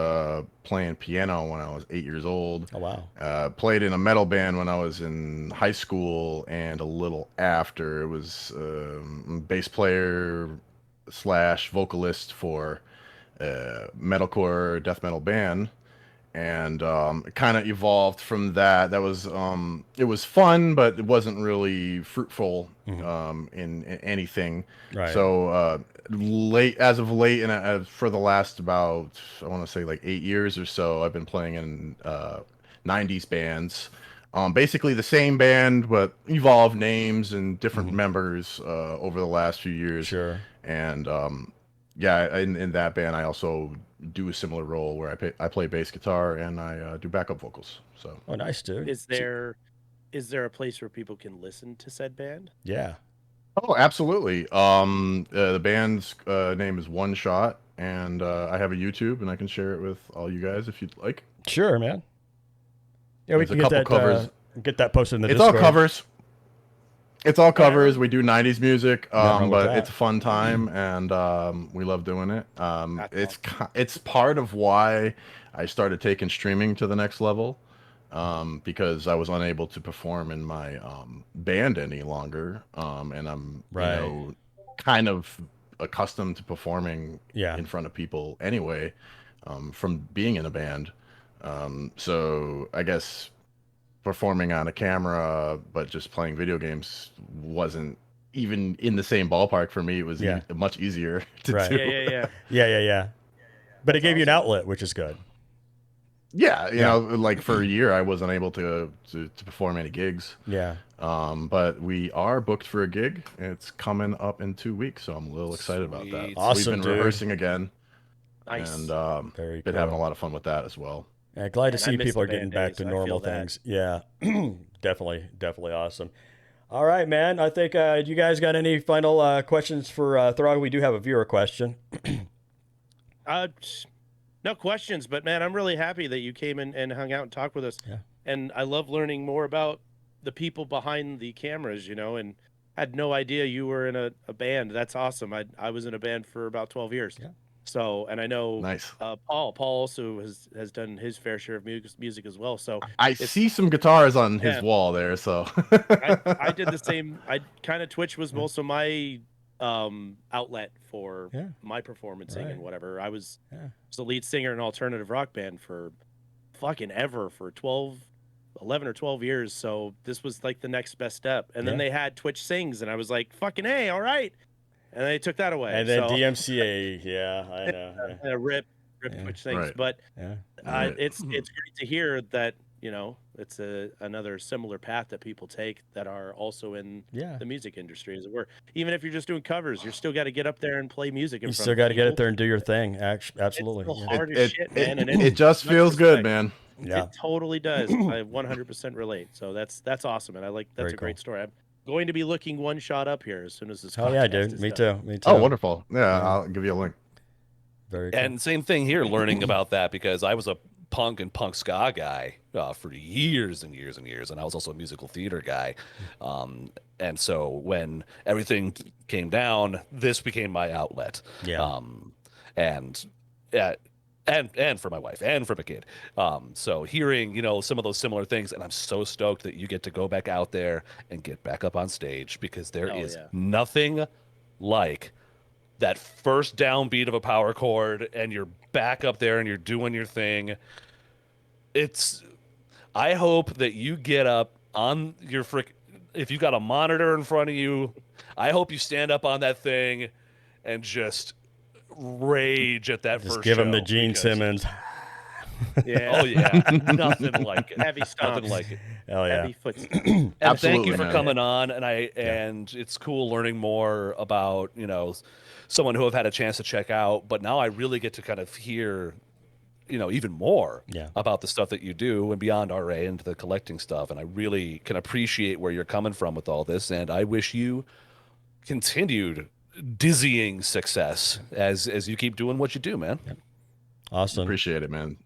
S4: playing piano when I was 8 years old.
S1: Oh wow.
S4: Played in a metal band when I was in high school and a little after. It was bass player / vocalist for metalcore death metal band, and it kind of evolved from that. That was it was fun, but it wasn't really fruitful in anything.
S1: Right.
S4: So as of late, and for the last about, I want to say like 8 years or so, I've been playing in 90s bands. Basically the same band, but evolved names and different members over the last few years.
S1: Sure.
S4: And yeah, in that band, I also do a similar role where I play bass guitar and I do backup vocals. So.
S1: Oh, nice, dude.
S2: Is there a place where people can listen to said band?
S1: Yeah.
S4: Oh, absolutely. The band's name is One Shot, and I have a YouTube, and I can share it with all you guys if you'd like.
S1: Sure, man. Yeah, we
S4: There's
S1: can
S4: a
S1: get
S4: couple
S1: that
S4: covers.
S1: Get that posted in the
S4: It's
S1: Discord.
S4: all covers. It's all covers. We do 90s music,
S1: wrong with
S4: but
S1: that.
S4: it's a fun time, and we love doing it.
S2: That's
S4: It's part of why I started taking streaming to the next level, because I was unable to perform in my band any longer, and I'm
S1: Right.
S4: kind of accustomed to performing
S1: Yeah.
S4: in front of people anyway, from being in a band. So I guess performing on a camera but just playing video games wasn't even in the same ballpark for me. It was
S1: Yeah.
S4: much easier to
S1: Right.
S4: do.
S2: Yeah.
S1: Yeah. But it gave you an outlet, which is good.
S4: Yeah, you know, like for a year I wasn't able to perform any gigs.
S1: Yeah.
S4: But we are booked for a gig. It's coming up in 2 weeks, so I'm a little excited about that.
S3: Sweet.
S1: Awesome,
S4: We've been
S1: dude.
S4: rehearsing again,
S2: Nice.
S4: and
S1: Very
S4: been
S1: cool.
S4: having a lot of fun with that as well.
S1: Yeah, glad to
S2: And I
S1: see
S2: miss
S1: people
S2: the
S1: are getting
S2: band
S1: back
S2: days,
S1: to
S2: I
S1: normal
S2: feel that.
S1: things. Yeah, definitely awesome. All right, man. I think you guys got any final questions for Throg? We do have a viewer question.
S2: No questions, but man, I'm really happy that you came in and hung out and talked with us.
S1: Yeah.
S2: And I love learning more about the people behind the cameras, you know, and had no idea you were in a band. That's awesome. I was in a band for about 12 years.
S1: Yeah.
S2: So, and I know
S4: Nice.
S2: Paul also has done his fair share of music as well. So
S4: I see some guitars on his wall there, so
S2: I did the same. I kind of Twitch was most of my outlet for my performancing and whatever. I was the lead singer in an alternative rock band for fucking ever, for 11 or 12 years. So this was like the next best step. And then they had Twitch Sings, and I was like, fucking hey, all right. And they took that away.
S1: And then DMCA, I know.
S2: Rip Twitch Sings.
S4: Right.
S2: But
S4: Right.
S2: it's great to hear that, you know, it's another similar path that people take that are also in the music industry, as it were. Even if you're just doing covers, you're still got to get up there and play music.
S1: You still got to get up there and do your thing. Absolutely.
S2: It's hard as shit, man. And
S4: it just feels good, man.
S2: Yeah, it totally does. I 100% relate. So that's awesome, and I like that's
S1: Very
S2: a great story. I'm going to be looking one shot up here as soon as this.
S1: Oh yeah,
S2: podcast
S1: dude.
S2: is
S1: Me
S2: done.
S1: too.
S4: Oh, wonderful. Yeah, I'll give you a link.
S1: Very cool.
S3: And same thing here, learning about that, because I was a punk and punk ska guy for years and years and years, and I was also a musical theater guy. And so when everything came down, this became my outlet.
S1: Yeah.
S3: And for my wife and for my kid. So hearing, you know, some of those similar things, and I'm so stoked that you get to go back out there and get back up on stage, because there is nothing like that first downbeat of a power chord and you're back up there and you're doing your thing. I hope that you get up on your if you've got a monitor in front of you, I hope you stand up on that thing and just rage at that
S1: Just
S3: first
S1: give him the
S3: show,
S1: Gene
S3: because-
S1: Simmons.
S2: Yeah.
S3: Oh yeah, nothing like it.
S2: Heavy stomps.
S3: Nothing like it.
S1: Hell yeah.
S2: Heavy footsteps.
S3: And thank
S4: Absolutely,
S3: you for
S4: man.
S3: coming on, and it's cool learning more about, you know, someone who I've had a chance to check out, but now I really get to kind of hear, you know, even more about the stuff that you do and beyond RA into the collecting stuff, and I really can appreciate where you're coming from with all this, and I wish you continued dizzying success as you keep doing what you do, man.
S1: Awesome.
S4: Appreciate it, man.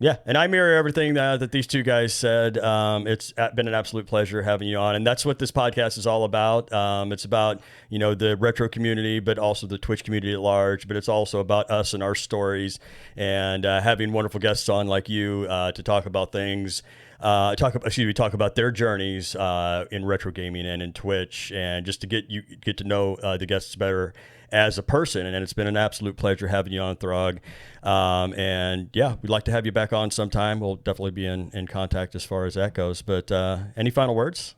S1: Yeah, and I mirror everything that these two guys said. It's been an absolute pleasure having you on, and that's what this podcast is all about. It's about, you know, the retro community, but also the Twitch community at large. But it's also about us and our stories, and having wonderful guests on like you to talk about things. Talk about their journeys in retro gaming and in Twitch, and just to get to know the guests better as a person. And it's been an absolute pleasure having you on, Throg. And yeah, we'd like to have you back on sometime. We'll definitely be in contact as far as that goes. But any final words?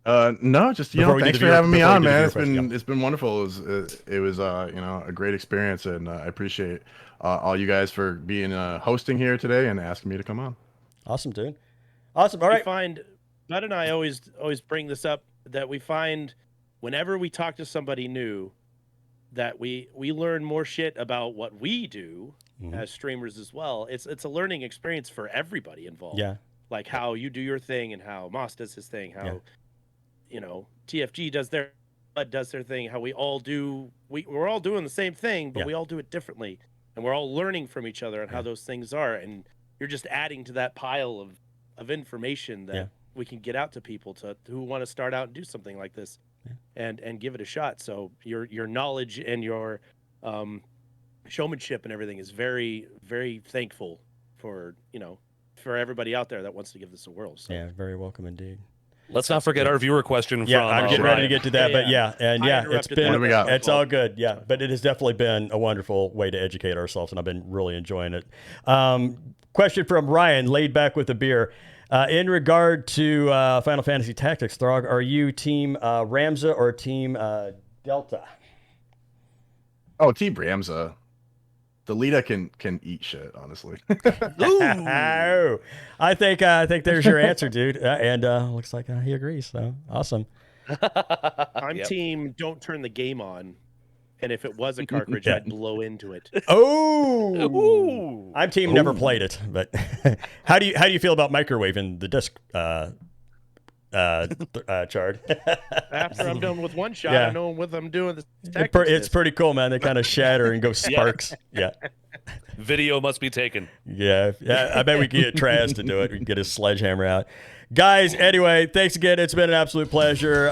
S4: No, just
S1: Before we
S4: thanks
S1: do
S4: for
S1: the
S4: having me
S1: before we
S4: on,
S1: do the
S4: man.
S1: viewer
S4: It's been wonderful. It was you know, a great experience, and I appreciate all you guys for being hosting here today and asking me to come on.
S1: Awesome, dude. Awesome. All right.
S2: We find, Bud and I always bring this up, that we find whenever we talk to somebody new, that we learn more shit about what we do as streamers as well. It's a learning experience for everybody involved.
S1: Yeah.
S2: Like how you do your thing and how Moss does his thing, how you know, TFG does their thing, how we all do we're all doing the same thing, but we all do it differently. And we're all learning from each other and how those things are. And you're just adding to that pile of information that we can get out to people who want to start out and do something like this and give it a shot. So your knowledge and your showmanship and everything is very, very thankful for, you know, for everybody out there that wants to give this a whirl. So.
S1: Yeah, very welcome indeed.
S3: Let's not forget our viewer question
S1: Yeah,
S3: from
S1: I'm getting ready to get to that, but
S2: I
S1: it's been,
S4: What do we got?
S1: it's all good, but it has definitely been a wonderful way to educate ourselves, and I've been really enjoying it. Question from Ryan, laid back with a beer. In regard to Final Fantasy Tactics, Throg, are you Team Ramza or Team Delta?
S4: Oh, Team Ramza. The Lita can eat shit, honestly.
S1: Oh, I think there's your answer, dude. And looks like he agrees. So awesome.
S2: I'm
S3: Yep.
S2: team don't turn the game on, and if it was a cartridge, I'd blow into it.
S1: Oh,
S3: Ooh.
S1: I'm team never played it, but how do you feel about microwaving the disc, Chard?
S2: After I'm done with one shot,
S1: Yeah.
S2: I know what I'm doing.
S1: It's pretty cool, man. They kind of shatter and go sparks. Yeah.
S3: Video must be taken.
S1: Yeah. I bet we could get Traz to do it. We can get his sledgehammer out. Guys, anyway, thanks again. It's been an absolute pleasure.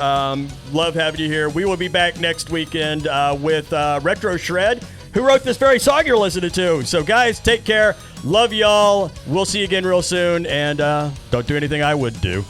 S1: Love having you here. We will be back next weekend with Retro Shred, who wrote this very song you're listening to. So, guys, take care. Love y'all. We'll see you again real soon. And don't do anything I would do.